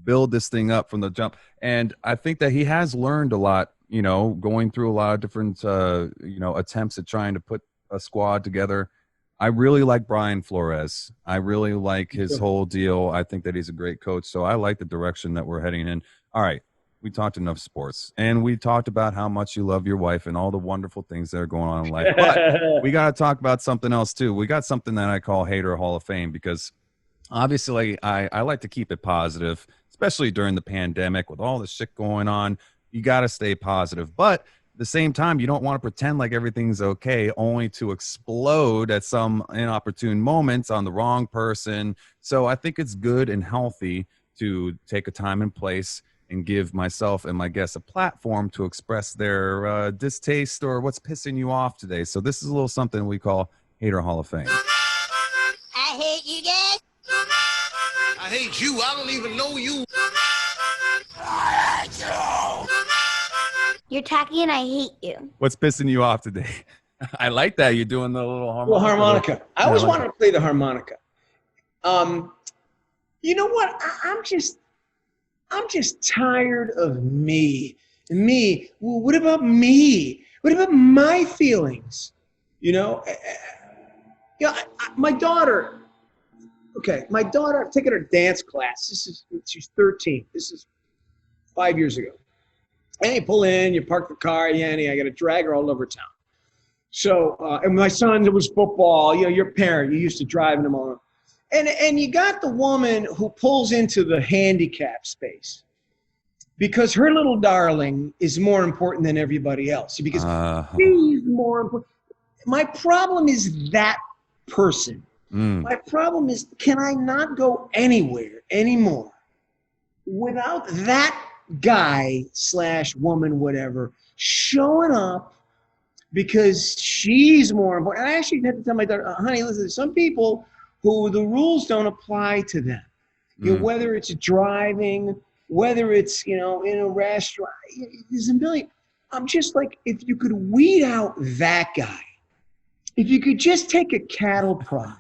build this thing up from the jump. And I think that he has learned a lot, you know, going through a lot of different, attempts at trying to put a squad together. I really like Brian Flores. I really like his whole deal. I think that he's a great coach. So I like the direction that we're heading in. All right. We talked enough sports, and we talked about how much you love your wife and all the wonderful things that are going on in life. But we got to talk about something else too. We got something that I call Hater Hall of Fame, because obviously I like to keep it positive, especially during the pandemic with all the shit going on. You got to stay positive. But at the same time, you don't want to pretend like everything's okay, only to explode at some inopportune moments on the wrong person. So I think it's good and healthy to take a time and place and give myself and my guests a platform to express their distaste or what's pissing you off today. So this is a little something we call Hater Hall of Fame. I hate you guys. I hate you. I don't even know you. I hate you. You're tacky and I hate you. What's pissing you off today? I like that. You're doing the little harmonica. Well, harmonica. I always wanted to play the harmonica. You know what? I'm just tired of me. Well, what about me? What about my feelings? You know, my daughter. Okay, my daughter. I've taken her dance class. She's 13. This is 5 years ago. And you pull in, you park the car, I got to drag her all over town. So, and my son, it was football. You know, your parent, you used to driving them all. And you got the woman who pulls into the handicap space because her little darling is more important than everybody else. Because she's more important. My problem is that person. My problem is, can I not go anywhere anymore without that guy / woman, whatever, showing up because she's more important? And I actually had to tell my daughter, honey, listen, some people who the rules don't apply to them. You know, whether it's driving, whether it's, you know, in a restaurant, there's a million. I'm just like, if you could weed out that guy, if you could just take a cattle prod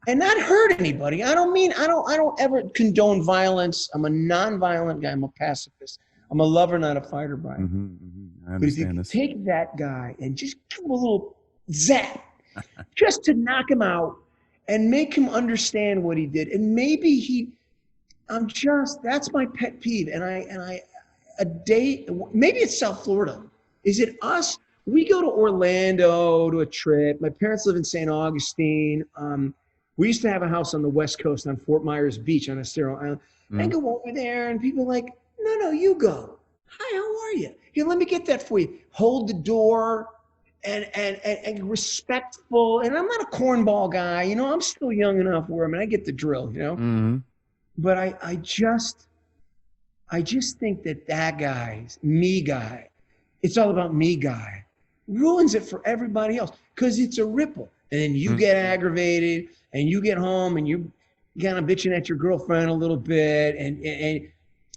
and not hurt anybody. I don't ever condone violence. I'm a non-violent guy. I'm a pacifist. I'm a lover, not a fighter, Brian. I but if you could take that guy and just give him a little zap, just to knock him out and make him understand what he did. And maybe that's my pet peeve. Maybe it's South Florida. Is it us? We go to Orlando to a trip. My parents live in St. Augustine. We used to have a house on the West Coast on Fort Myers Beach on Estero Island. I go over there and people are like, no, you go. Hi, how are you? Here, let me get that for you. Hold the door. and respectful. And I'm not a cornball guy, you know. I'm still young enough where I get the drill, you know. Mm-hmm. But I just think that guy's me guy, it's all about me guy, ruins it for everybody else because it's a ripple. And then you get aggravated and you get home and you kind of bitching at your girlfriend a little bit. And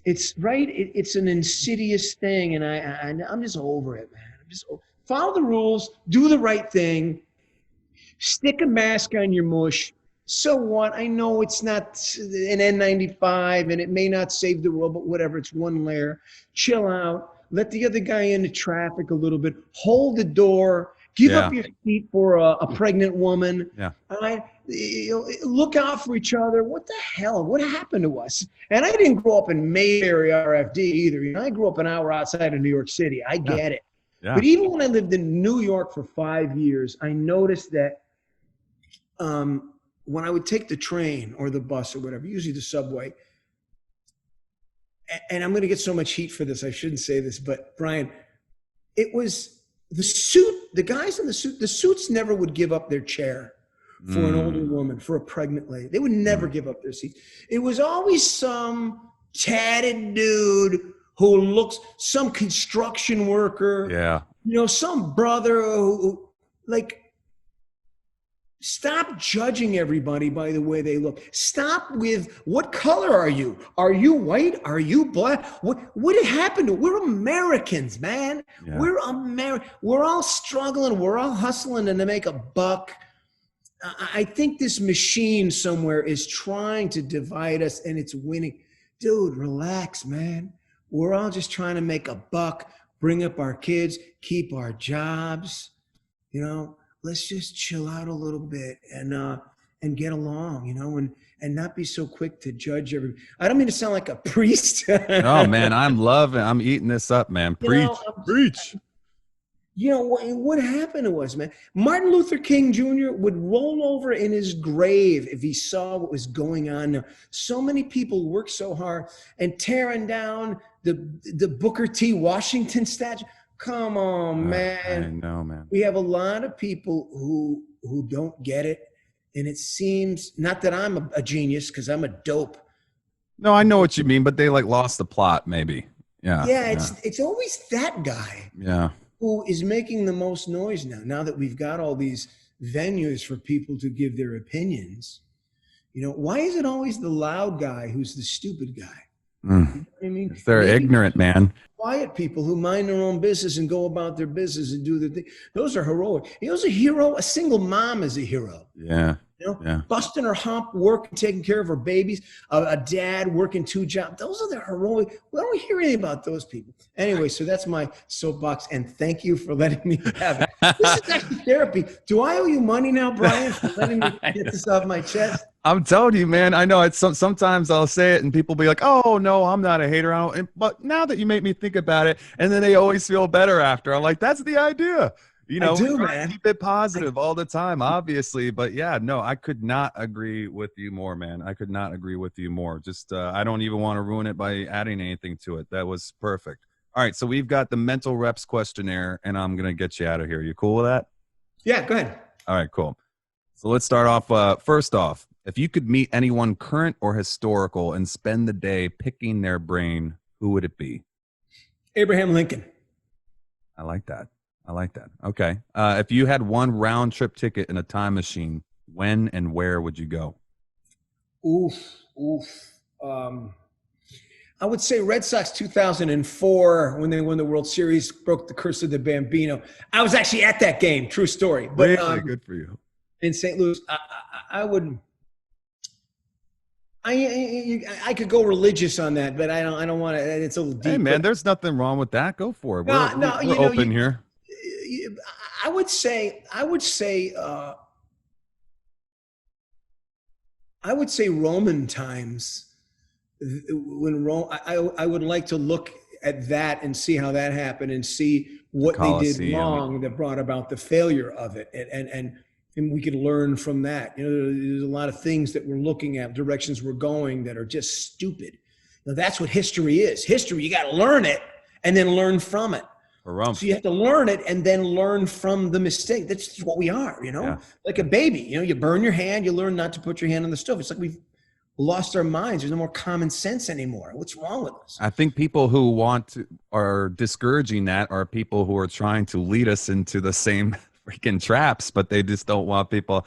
it's right. It's an insidious thing. And I'm just over it, man. I'm just follow the rules, do the right thing, stick a mask on your mush. So what? I know it's not an N95 and it may not save the world, but whatever. It's one layer. Chill out. Let the other guy into traffic a little bit. Hold the door. Give up your seat for a pregnant woman. Yeah. All right. Look out for each other. What the hell? What happened to us? And I didn't grow up in Mayberry RFD either. You know, I grew up an hour outside of New York City. I get it. Yeah. But even when I lived in New York for 5 years, I noticed that when I would take the train or the bus or whatever, usually the subway, and I'm going to get so much heat for this, I shouldn't say this, but Brian, it was the suit, the guys in the suits never would give up their chair for an older woman, for a pregnant lady. They would never give up their seat. It was always some tatted dude who looks, some construction worker, you know, some brother who like, stop judging everybody by the way they look. Stop with, what color are you? Are you white? Are you black? What happened to, we're Americans, man. Yeah. We're all struggling. We're all hustling to make a buck. I think this machine somewhere is trying to divide us and it's winning. Dude, relax, man. We're all just trying to make a buck, bring up our kids, keep our jobs, you know. Let's just chill out a little bit and get along, you know, and not be so quick to judge everybody. I don't mean to sound like a priest. Oh man, I'm eating this up, man. Preach, preach. You know, what happened to us, man? Martin Luther King Jr. would roll over in his grave if he saw what was going on now. So many people work so hard and tearing down the Booker T. Washington statue. Come on, man. I know, man. We have a lot of people who don't get it. And it seems, not that I'm a genius, because I'm a dope. No, I know what you mean, but they like lost the plot, maybe. Yeah. Yeah, it's always that guy. Yeah. Who is making the most noise now that we've got all these venues for people to give their opinions. You know, why is it always the loud guy who's the stupid guy? You know what I mean? They're ignorant, man. Quiet people who mind their own business and go about their business and do their thing. Those are heroic. You know, a hero, a single mom is a hero. Yeah. You know, busting her hump, working, taking care of her babies, a dad working 2 jobs. Those are the heroic. We don't hear anything about those people. Anyway, so that's my soapbox, and thank you for letting me have it. This is actually therapy. Do I owe you money now, Brian, for letting me get this off my chest? I'm telling you, man. I know it's sometimes I'll say it and people be like, "Oh no, I'm not a hater." But now that you make me think about it, and then they always feel better after. I'm like, that's the idea. You know, man. Keep it positive all the time, obviously. But yeah, no, I could not agree with you more, man. I could not agree with you more. Just I don't even want to ruin it by adding anything to it. That was perfect. All right, so we've got the mental reps questionnaire, and I'm gonna get you out of here. You cool with that? Yeah, go ahead. All right, cool. So let's start off. First off, if you could meet anyone current or historical and spend the day picking their brain, who would it be? Abraham Lincoln. I like that. Okay. If you had one round trip ticket in a time machine, when and where would you go? I would say Red Sox 2004 when they won the World Series, broke the curse of the Bambino. I was actually at that game. True story. But really good for you. In St. Louis, I would. I could go religious on that, but I don't want to. It's a little deep. Hey man, there's nothing wrong with that. Go for it. We're open here. I would say Roman times. When Rome, I would like to look at that and see how that happened and see what they did wrong that brought about the failure of it, and we could learn from that. You know, there's a lot of things that we're looking at, directions we're going that are just stupid. Now, that's what history is. History, you got to learn it and then learn from it. So you have to learn it and then learn from the mistake. That's just what we are, like a baby. You burn your hand, you learn not to put your hand on the stove. It's like we've lost our minds. There's no more common sense anymore. What's wrong with us? I think people who are discouraging that are people who are trying to lead us into the same freaking traps, but they just don't want people,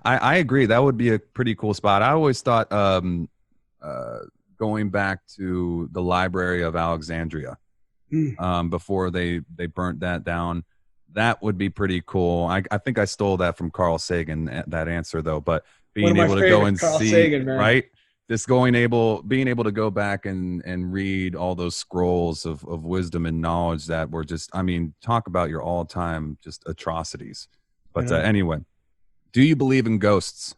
I agree. That would be a pretty cool spot. I always thought going back to the Library of Alexandria before they burnt that down, that would be pretty cool. I think I stole that from Carl Sagan, that answer though, but being able to go and Carl see, Sagan, right? Just being able to go back and read all those scrolls of wisdom and knowledge that were just, talk about your all-time just atrocities. But anyway, do you believe in ghosts?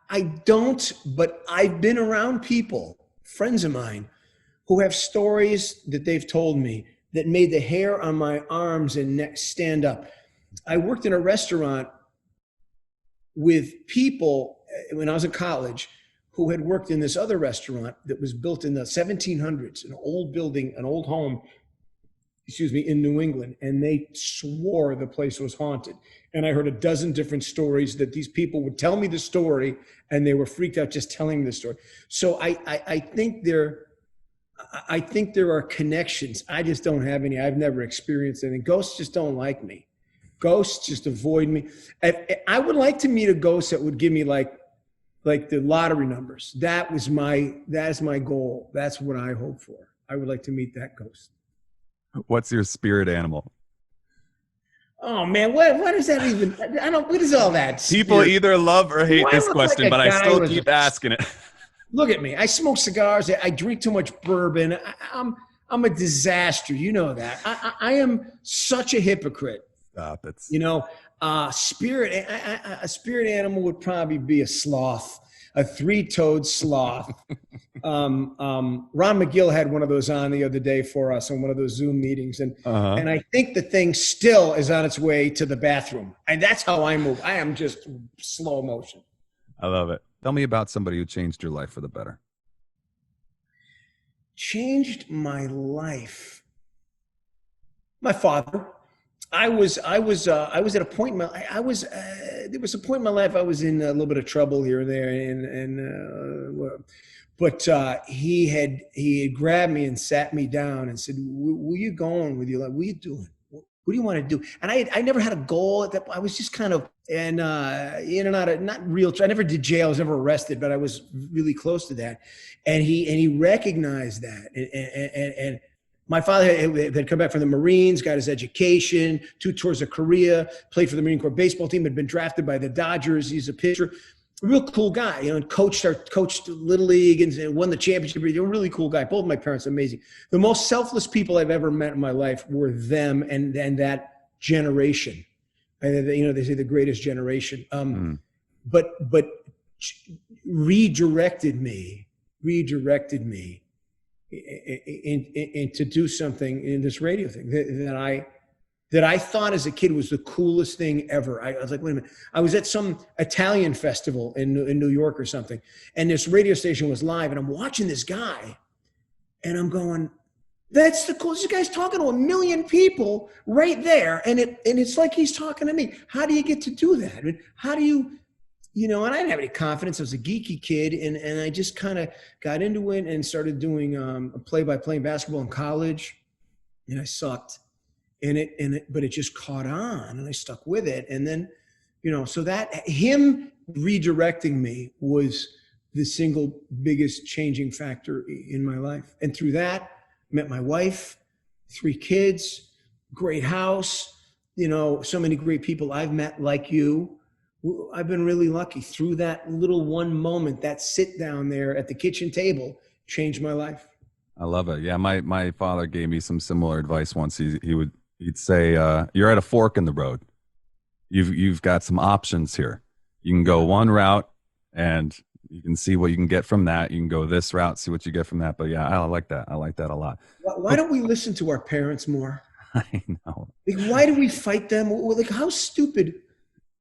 I don't, but I've been around people, friends of mine, who have stories that they've told me that made the hair on my arms and neck stand up. I worked in a restaurant with people when I was in college who had worked in this other restaurant that was built in the 1700s, an old building, an old home, in New England. And they swore the place was haunted. And I heard a dozen different stories that these people would tell me the story and they were freaked out just telling me the story. So I think there are connections. I just don't have any. I've never experienced any. Ghosts just don't like me. Ghosts just avoid me. I would like to meet a ghost that would give me like the lottery numbers. That is my goal. That's what I hope for. I would like to meet that ghost. What's your spirit animal? Oh man, what is that even? What is all that? People either love or hate this question, but I still keep asking it. Look at me. I smoke cigars. I drink too much bourbon. I'm a disaster. You know that. I am such a hypocrite. Stop it. A spirit animal would probably be a sloth, a three-toed sloth. Ron McGill had one of those on the other day for us on one of those Zoom meetings. And I think the thing still is on its way to the bathroom. And that's how I move. I am just slow motion. I love it. Tell me about somebody who changed your life for the better. Changed my life. My father. I was at a point in my there was a point in my life I was in a little bit of trouble here and there, but he had grabbed me and sat me down and said, "Where you going with your life? What are you doing? What do you want to do?" And I never had a goal at that point. I was just kind of in and out of, not real. I never did jail. I was never arrested, but I was really close to that. And he recognized that. And my father had come back from the Marines, got his education, 2 tours of Korea, played for the Marine Corps baseball team, had been drafted by the Dodgers. He's a pitcher, a real cool guy, and coached Little League and won the championship. He's a really cool guy. Both my parents, amazing. The most selfless people I've ever met in my life were them and that generation. They say the greatest generation. But redirected me and to do something in this radio thing that I thought as a kid was the coolest thing ever. I was like, wait a minute. I was at some Italian festival in New York or something, and this radio station was live, and I'm watching this guy, and I'm going, that's the coolest. This guy's talking to 1 million people right there, and it's like he's talking to me. How do you get to do that? I mean, how do you? And I didn't have any confidence. I was a geeky kid, and I just kind of got into it and started doing play-by-play basketball in college, and I sucked in it, but it just caught on, and I stuck with it. And then, so that him redirecting me was the single biggest changing factor in my life. And through that, met my wife, 3 kids, great house, so many great people I've met like you. I've been really lucky. Through that little one moment, that sit down there at the kitchen table changed my life. I love it. Yeah, my father gave me some similar advice once. He'd say, "You're at a fork in the road. You've got some options here. You can go one route, and you can see what you can get from that. You can go this route, see what you get from that." But yeah, I like that. I like that a lot. Why don't we listen to our parents more? I know. Like, why do we fight them? Like, how stupid.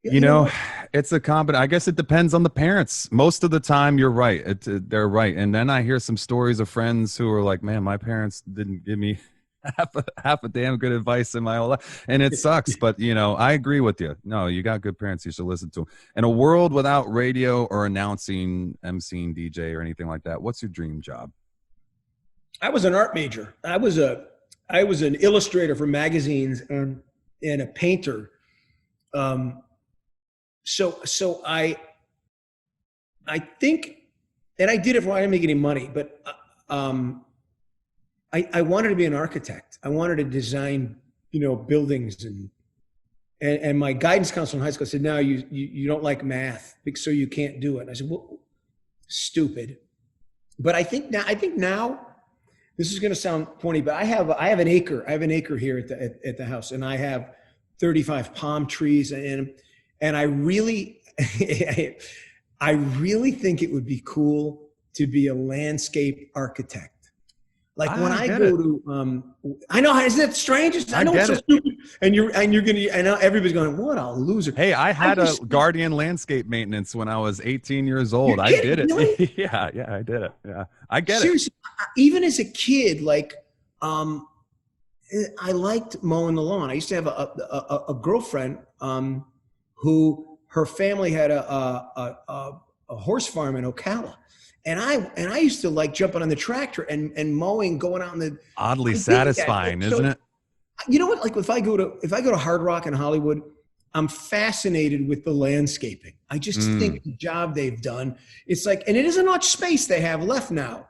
You know, it's a combination. I guess it depends on the parents. Most of the time, you're right. They're right. And then I hear some stories of friends who are like, man, my parents didn't give me half a damn good advice in my whole life. And it sucks. But, you know, I agree with you. No, you got good parents. You should listen to them. In a world without radio or announcing, emceeing, DJ or anything like that, what's your dream job? I was an art major. I was an illustrator for magazines and a painter. So I think, and I did it before I didn't make any money, but I wanted to be an architect. I wanted to design, you know, buildings and my guidance counselor in high school said, no, you don't like math, so you can't do it. And I said, well, stupid. But I think now, this is going to sound funny, but I have an acre. I have an acre here at the house, and I have 35 palm trees, and I really, I really think it would be cool to be a landscape architect. Like when I go to, I know, isn't that strange? I know it's so stupid. And you're gonna, I know everybody's going, what a loser. Hey, I had a guardian landscape maintenance when I was 18 years old. I did it. Really? yeah, I did it. Yeah, I get Seriously, even as a kid, like, I liked mowing the lawn. I used to have a girlfriend who her family had a horse farm in Ocala. And I used to like jumping on the tractor and mowing, going out in the oddly satisfying, isn't it? You know what? Like if I go to Hard Rock in Hollywood, I'm fascinated with the landscaping. I just think the job they've done, it's like, and it isn't much space they have left now.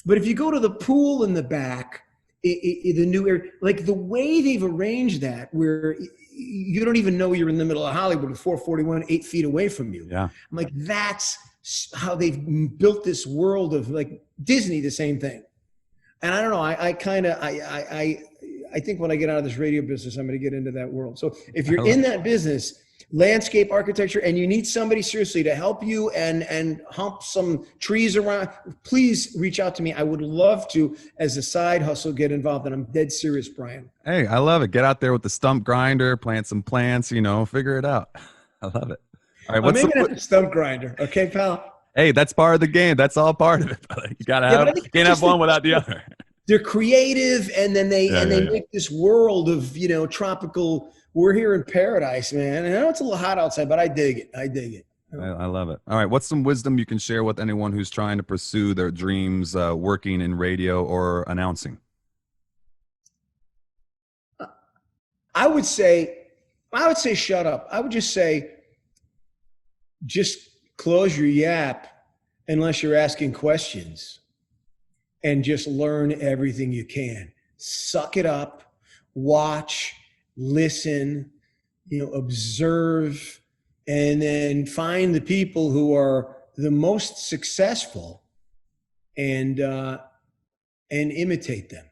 But if you go to the pool in the back, the new area, like the way they've arranged that, where you don't even know you're in the middle of Hollywood with 441 8 feet away from you. Yeah, I'm like, that's how they've built this world of, like, Disney, the same thing. And I don't know, I think when I get out of this radio business, I'm going to get into that world. So if you're in that business, landscape architecture, and you need somebody seriously to help you and hump some trees around, please reach out to me. I would love to, as a side hustle, get involved. And I'm dead serious, Brian. Hey, I love it. Get out there with the stump grinder, plant some plants, you know, figure it out. I love it. All right, what's the stump grinder? Okay, pal. Hey, that's part of the game. That's all part of it, brother. You gotta have. You can't have one without the other. They're creative, and then they make this world of, you know, tropical. We're here in paradise, man. And I know it's a little hot outside, but I dig it. I dig it. I love it. All right, what's some wisdom you can share with anyone who's trying to pursue their dreams, working in radio or announcing? I would say, shut up. I would just say, just close your yap unless you're asking questions, and just learn everything you can. Suck it up, watch, listen, you know, observe, and then find the people who are the most successful and imitate them.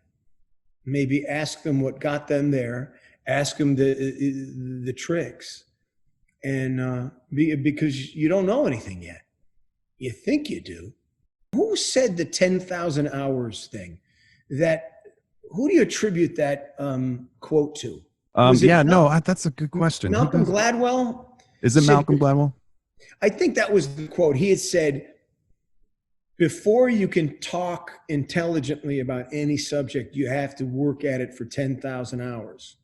Maybe ask them what got them there, ask them the tricks. And because you don't know anything yet. You think you do. Who said the 10,000 hours thing? Who do you attribute that quote to? That's a good question. Malcolm Gladwell? Is it Malcolm Gladwell? I think that was the quote. He had said, before you can talk intelligently about any subject, you have to work at it for 10,000 hours.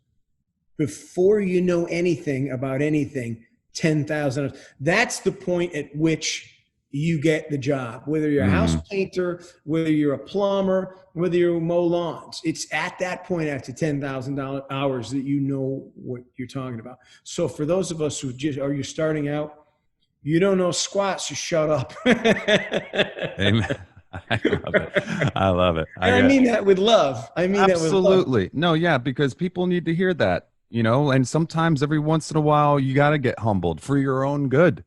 Before you know anything about anything, 10,000 hours. That's the point at which you get the job, whether you're a house painter, whether you're a plumber, whether you mow lawns. It's at that point after 10,000 hours that you know what you're talking about. So for those of us who are you starting out, you don't know squat, so shut up. Amen. I love it. I mean that with love. Absolutely. No, yeah, because people need to hear that, you know, and sometimes every once in a while you got to get humbled for your own good.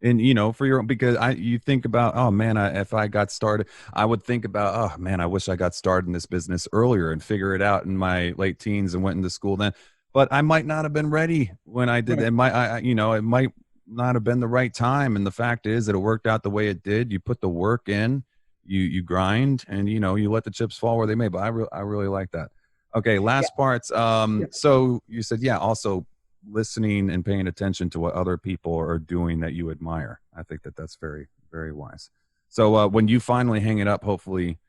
And, you know, for your own, because you think about, oh man, if I got started, I would think about, oh man, I wish I got started in this business earlier and figure it out in my late teens and went into school then. But I might not have been ready when I did. It might not have been the right time. And the fact is that it worked out the way it did. You put the work in, you grind, and, you know, you let the chips fall where they may. But I really like that. Okay, last parts. So you said, also listening and paying attention to what other people are doing that you admire. I think that's very, very wise. So when you finally hang it up, hopefully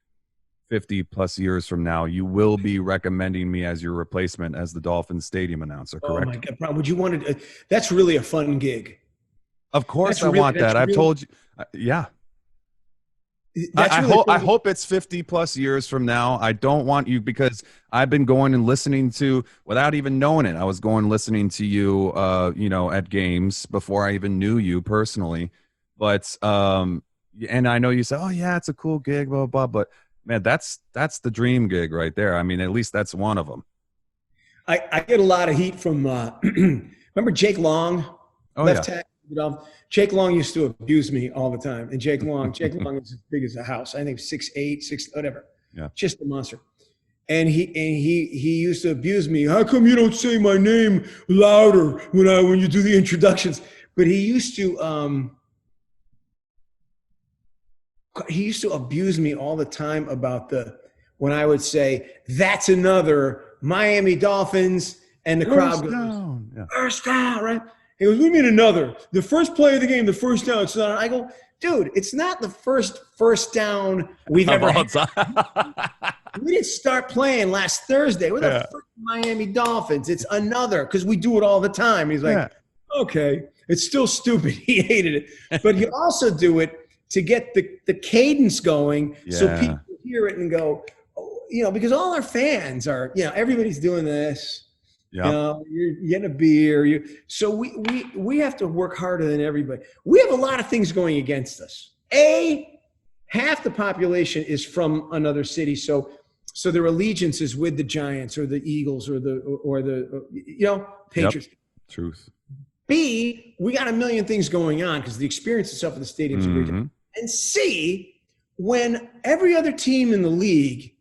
50 plus years from now, you will be recommending me as your replacement as the Dolphins stadium announcer, correct? Oh my God, Brian, would you want to? That's really a fun gig. Of course, I want that. I've told you. Yeah. I hope it's 50 plus years from now. I don't want you, because I've been going and listening to, without even knowing it, I was going and listening to you, at games before I even knew you personally. But and I know you say, oh yeah, it's a cool gig, blah blah. But man, that's the dream gig right there. I mean, at least that's one of them. I get a lot of heat from remember Jake Long, left tackle. Jake Long used to abuse me all the time, and Jake Long is as big as a house. I think 6'8", whatever. Yeah, just a monster. And he used to abuse me. How come you don't say my name louder when you do the introductions? But he used to abuse me all the time about when I would say, that's another Miami Dolphins, and the crowd goes, first down, right? He goes, what do you mean another? The first play of the game, the first down. It's not. I go, dude, it's not the first down we've ever had. We didn't start playing last Thursday. We're the first Miami Dolphins. It's another, because we do it all the time. He's like, okay. It's still stupid. He hated it. But you also do it to get the cadence going, so people hear it and go, because all our fans are, everybody's doing this. Yeah, you're getting a beer. So we have to work harder than everybody. We have a lot of things going against us. Half the population is from another city, so their allegiance is with the Giants or the Eagles or the Patriots. Yep. Truth. B, we got a million things going on because the experience itself of the stadium is great. And C, when every other team in the league,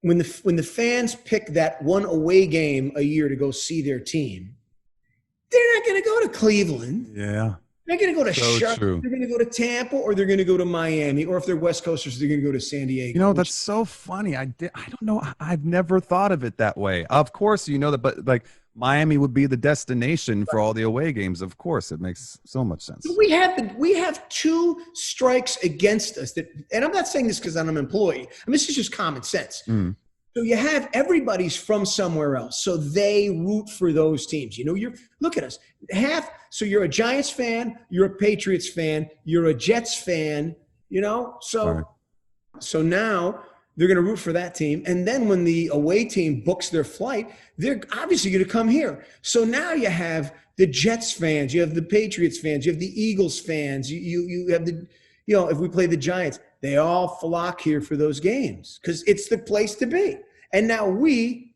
when the fans pick that one away game a year to go see their team, they're not going to go to Cleveland. Yeah. They're going to go to Charlotte. They're going to go to Tampa, or they're going to go to Miami, or if they're West Coasters, they're going to go to San Diego. That's so funny. I don't know. I've never thought of it that way. Of course, that, but like Miami would be the destination for all the away games. Of course, it makes so much sense. We have two strikes against us and I'm not saying this because I'm an employee. I mean, this is just common sense. So you have everybody's from somewhere else, so they root for those teams. Look at us. So you're a Giants fan, you're a Patriots fan, you're a Jets fan. So now they're going to root for that team. And then when the away team books their flight, they're obviously going to come here. So now you have the Jets fans, you have the Patriots fans, you have the Eagles fans, you have the, if we play the Giants, they all flock here for those games because it's the place to be. And now we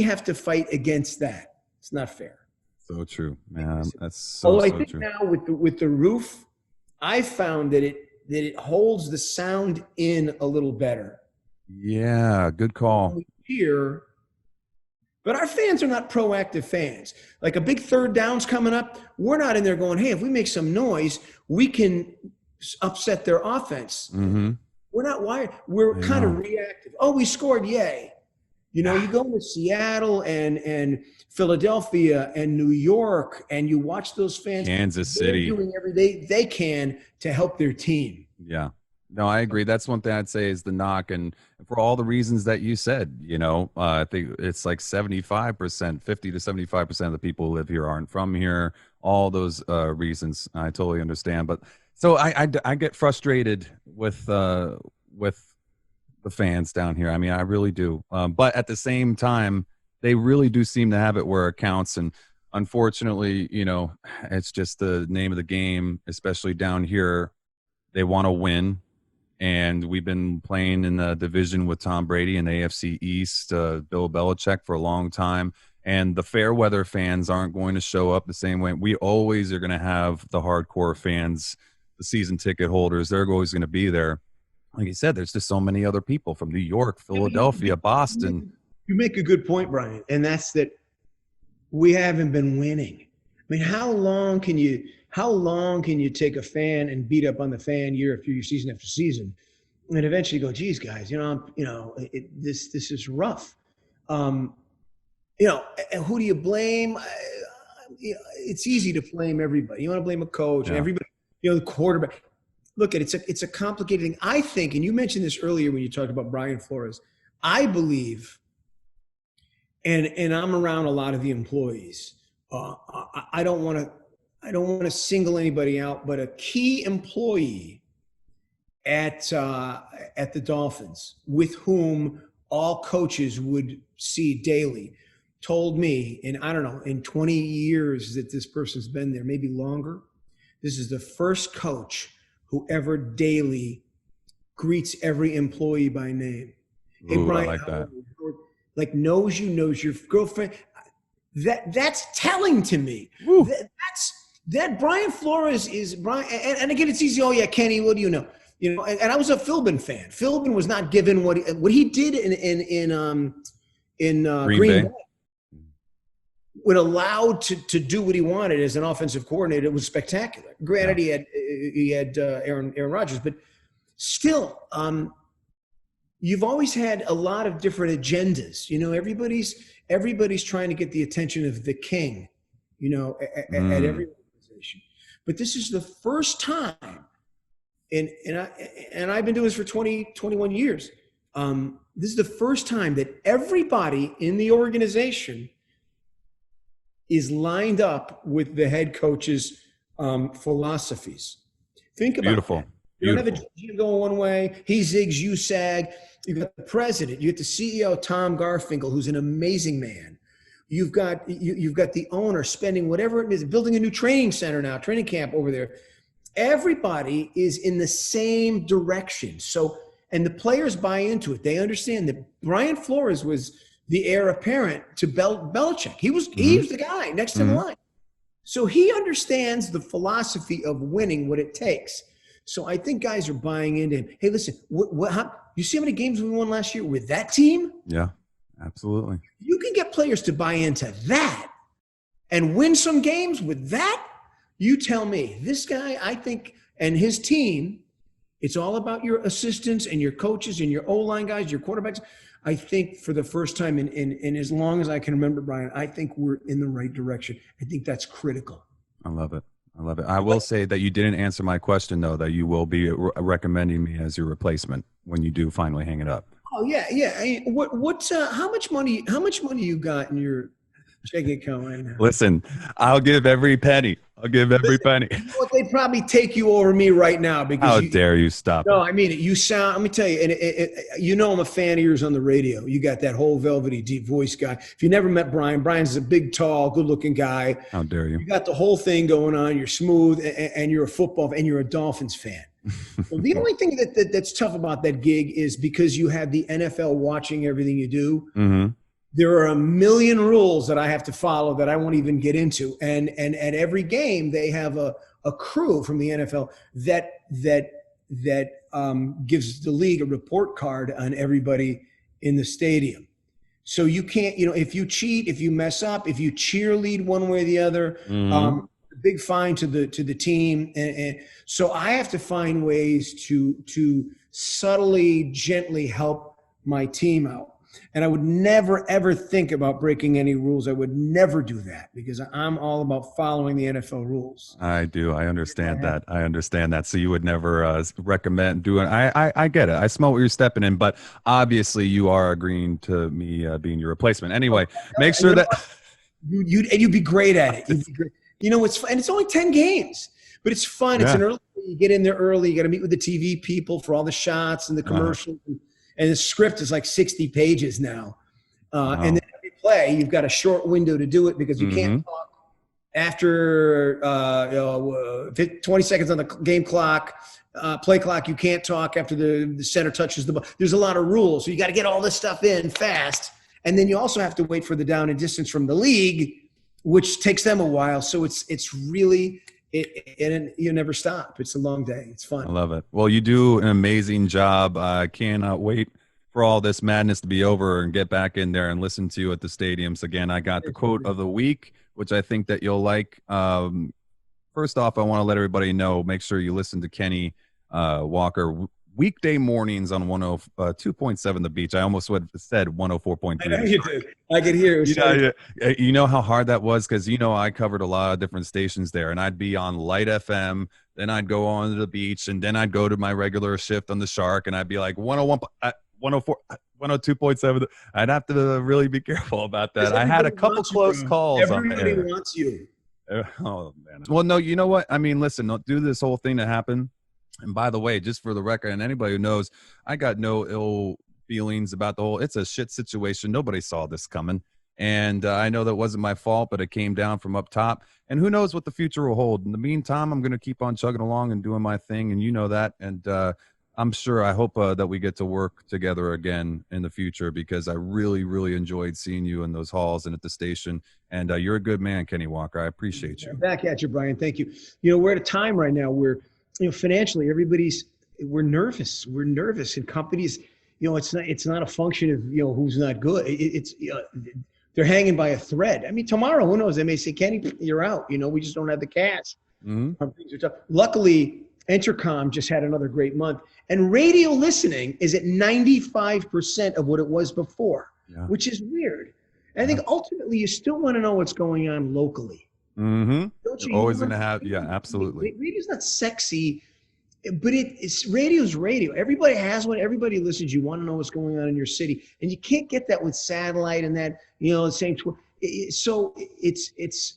have to fight against that. It's not fair. So true, man. That's so I think true. Now with the roof, I found that it holds the sound in a little better. Yeah, good call. Here, but our fans are not proactive fans. Like a big third down's coming up, we're not in there going, hey, if we make some noise, we can upset their offense. We're not wired. We're kind of reactive. Oh, we scored, yay. You go to Seattle and Philadelphia and New York, and you watch those fans. Kansas City. Doing everything they can to help their team. Yeah. No, I agree. That's one thing I'd say is the knock. And for all the reasons that you said, I think it's like 75%, 50 to 75% of the people who live here aren't from here. All those reasons I totally understand. But so I get frustrated with the fans down here. I mean, I really do. But at the same time, they really do seem to have it where it counts. And unfortunately, it's just the name of the game, especially down here. They want to win. And we've been playing in the division with Tom Brady and the AFC East, Bill Belichick for a long time. And the fair weather fans aren't going to show up the same way. We always are going to have the hardcore fans, the season ticket holders. They're always going to be there. Like you said, there's just so many other people from New York, Philadelphia, Boston. You make a good point, Brian. And that's that we haven't been winning. I mean, how long can you take a fan and beat up on the fan year after year, season after season, and eventually go, geez, guys, this is rough. And who do you blame? it's easy to blame everybody. You want to blame a coach and everybody, the quarterback. Look, it's a complicated thing. I think, and you mentioned this earlier when you talked about Brian Flores, I believe, and I'm around a lot of the employees. I don't want to single anybody out, but a key employee at the Dolphins, with whom all coaches would see daily, told me, and I don't know, in 20 years that this person's been there, maybe longer, this is the first coach who ever daily greets every employee by name. Hey, Brian, I like that. Like knows your girlfriend. That's telling to me. That Brian Flores is Brian. And again, it's easy. Oh yeah, Kenny, what do you know? And I was a Philbin fan. Philbin was not given what he did in Green Bay. When allowed to do what he wanted as an offensive coordinator, it was spectacular. Granted, he had Aaron Rodgers, but still, you've always had a lot of different agendas. Everybody's trying to get the attention of the king, at every organization. But this is the first time, and I've been doing this for 21 years. This is the first time that everybody in the organization is lined up with the head coach's philosophies. Think about it. You don't have a GM going one way. He zigs, you sag. You've got the president. You got the CEO, Tom Garfinkel, who's an amazing man. You've got the owner spending whatever it is, building a new training center now, training camp over there. Everybody is in the same direction. So, and the players buy into it. They understand that Brian Flores was the heir apparent to Belichick. He was the guy next in line. So he understands the philosophy of winning, what it takes. So I think guys are buying into him. Hey, listen, you see how many games we won last year with that team? Yeah, absolutely. You can get players to buy into that and win some games with that. You tell me. This guy, I think, and his team, it's all about your assistants and your coaches and your O-line guys, your quarterbacks. I think for the first time in as long as I can remember, Brian, I think we're in the right direction. I think that's critical. I love it. I will say that you didn't answer my question, though, that you will be recommending me as your replacement when you do finally hang it up. Oh, yeah. How much money you got in your checking account right now? Listen, I'll give every penny. Penny. They probably take you over me right now because how dare you stop? No, I mean it. You sound. Let me tell you, and I'm a fan of yours on the radio. You got that whole velvety deep voice guy. If you never met Brian's a big, tall, good-looking guy. How dare you? You got the whole thing going on. You're smooth, and you're a football, and you're a Dolphins fan. So the only thing that's tough about that gig is because you have the NFL watching everything you do. Mm-hmm. There are a million rules that I have to follow that I won't even get into. And at every game, they have a crew from the NFL that gives the league a report card on everybody in the stadium. So you can't, if you cheat, if you mess up, if you cheerlead one way or the other, big fine to the team. And so I have to find ways to subtly, gently help my team out. And I would never, ever think about breaking any rules. I would never do that because I'm all about following the NFL rules. I do. I understand that. So you would never recommend doing I get it. I smell what you're stepping in, but obviously you are agreeing to me being your replacement. Anyway, make sure that you'd be great at it. You'd be great. And it's only 10 games, but it's fun. Yeah. It's an early, you get in there early. You got to meet with the TV people for all the shots and the commercials. And the script is like 60 pages now. And then every play, you've got a short window to do it because you can't talk after 20 seconds on the game clock, play clock. You can't talk after the center touches the ball. There's a lot of rules. So you got to get all this stuff in fast. And then you also have to wait for the down and distance from the league, which takes them a while. So it's really and you never stop. It's a long day. It's fun. I love it. Well, you do an amazing job. I cannot wait for all this madness to be over and get back in there and listen to you at the stadiums again. I got the quote of the week, which I think that you'll like. First off, I want to let everybody know, make sure you listen to Kenny Walker weekday mornings on 102.7 The Beach. I almost said 104.3. I know you did. I could hear it. You know how hard that was, because I covered a lot of different stations there, and I'd be on Light FM, then I'd go on to The Beach, and then I'd go to my regular shift on the Shark, and I'd be like 101, 104, 102.7. I'd have to really be careful about that. I had a couple close calls. Everybody wants you. Oh man. Well, no, you know what? I mean, listen, don't do this whole thing to happen. And by the way, just for the record, and anybody who knows, I got no ill feelings about the whole, it's a shit situation. Nobody saw this coming. And I know that wasn't my fault, but it came down from up top. And who knows what the future will hold. In the meantime, I'm going to keep on chugging along and doing my thing. And you know that. And I'm sure, I hope that we get to work together again in the future, because I really, really enjoyed seeing you in those halls and at the station. And you're a good man, Kenny Walker. I appreciate you. Back at you, Brian. Thank you. We're at a time right now where, financially, we're nervous. We're nervous, and companies, it's not a function of, who's not good. It's they're hanging by a thread. I mean, tomorrow, who knows? They may say, Kenny, you're out. We just don't have the cash. Mm-hmm. Things are tough. Luckily, Entercom just had another great month, and radio listening is at 95% of what it was before, which is weird. And I think ultimately you still want to know what's going on locally. Mm-hmm. You're always going to have, absolutely. Radio's not sexy, but it's radio's radio. Everybody has one. Everybody listens. You want to know what's going on in your city, and you can't get that with satellite and that, the same. So it's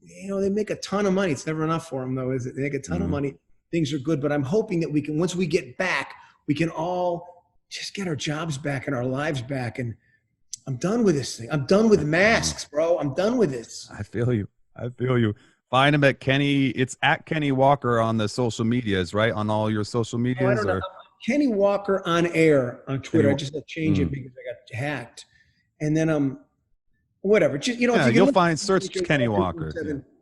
they make a ton of money. It's never enough for them, though, is it? They make a ton of money. Things are good, but I'm hoping that we can, once we get back, we can all just get our jobs back and our lives back. And I'm done with this thing. I'm done with masks, bro. I'm done with this. I feel you. Find him at Kenny. It's at Kenny Walker on the social medias, right? On all your social medias? I don't know. Kenny Walker on air on Twitter. I just had to change it because I got hacked. And then whatever. Just, if you'll find search Kenny Walker.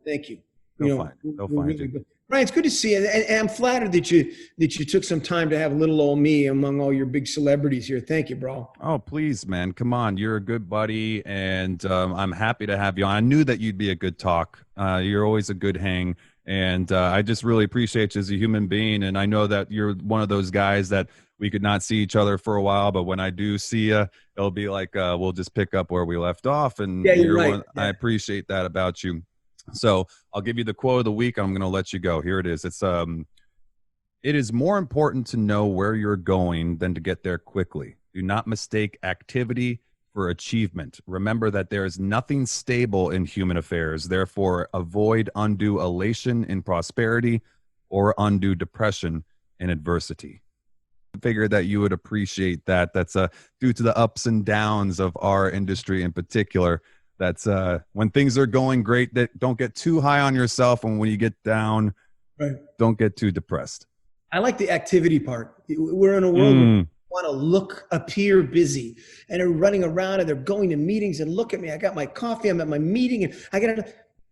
Thank you. They'll find you. Brian, it's good to see you, and I'm flattered that you took some time to have little old me among all your big celebrities here. Thank you, bro. Oh, please, man. Come on. You're a good buddy, and I'm happy to have you on. I knew that you'd be a good talk. You're always a good hang, and I just really appreciate you as a human being, and I know that you're one of those guys that we could not see each other for a while, but when I do see you, it'll be like we'll just pick up where we left off, and you're right. I appreciate that about you. So I'll give you the quote of the week. I'm going to let you go. Here it is. It's it is more important to know where you're going than to get there quickly. Do not mistake activity for achievement. Remember that there is nothing stable in human affairs. Therefore, avoid undue elation in prosperity or undue depression in adversity. I figured that you would appreciate that. That's due to the ups and downs of our industry in particular. That's when things are going great, that don't get too high on yourself. And when you get down, don't get too depressed. I like the activity part. We're in a world where we want to appear busy, and they're running around and they're going to meetings, and look at me. I got my coffee. I'm at my meeting, and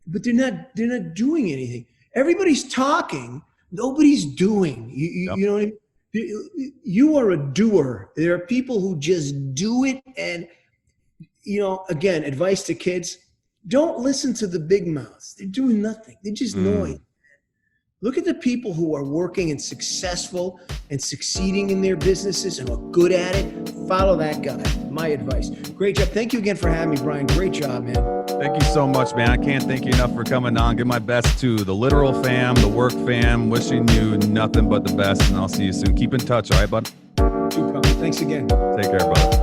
but they're not doing anything. Everybody's talking. Nobody's doing. You know what I mean? You are a doer. There are people who just do it, and again, advice to kids, don't listen to the big mouths. They're doing nothing. They're just noise. Look at the people who are working and successful and succeeding in their businesses and are good at it. Follow that guy. My advice. Great job. Thank you again for having me, Brian. Great job, man. Thank you so much, man. I can't thank you enough for coming on. Give my best to the literal fam, the work fam. Wishing you nothing but the best, and I'll see you soon. Keep in touch, all right, bud? Thanks again. Take care, brother.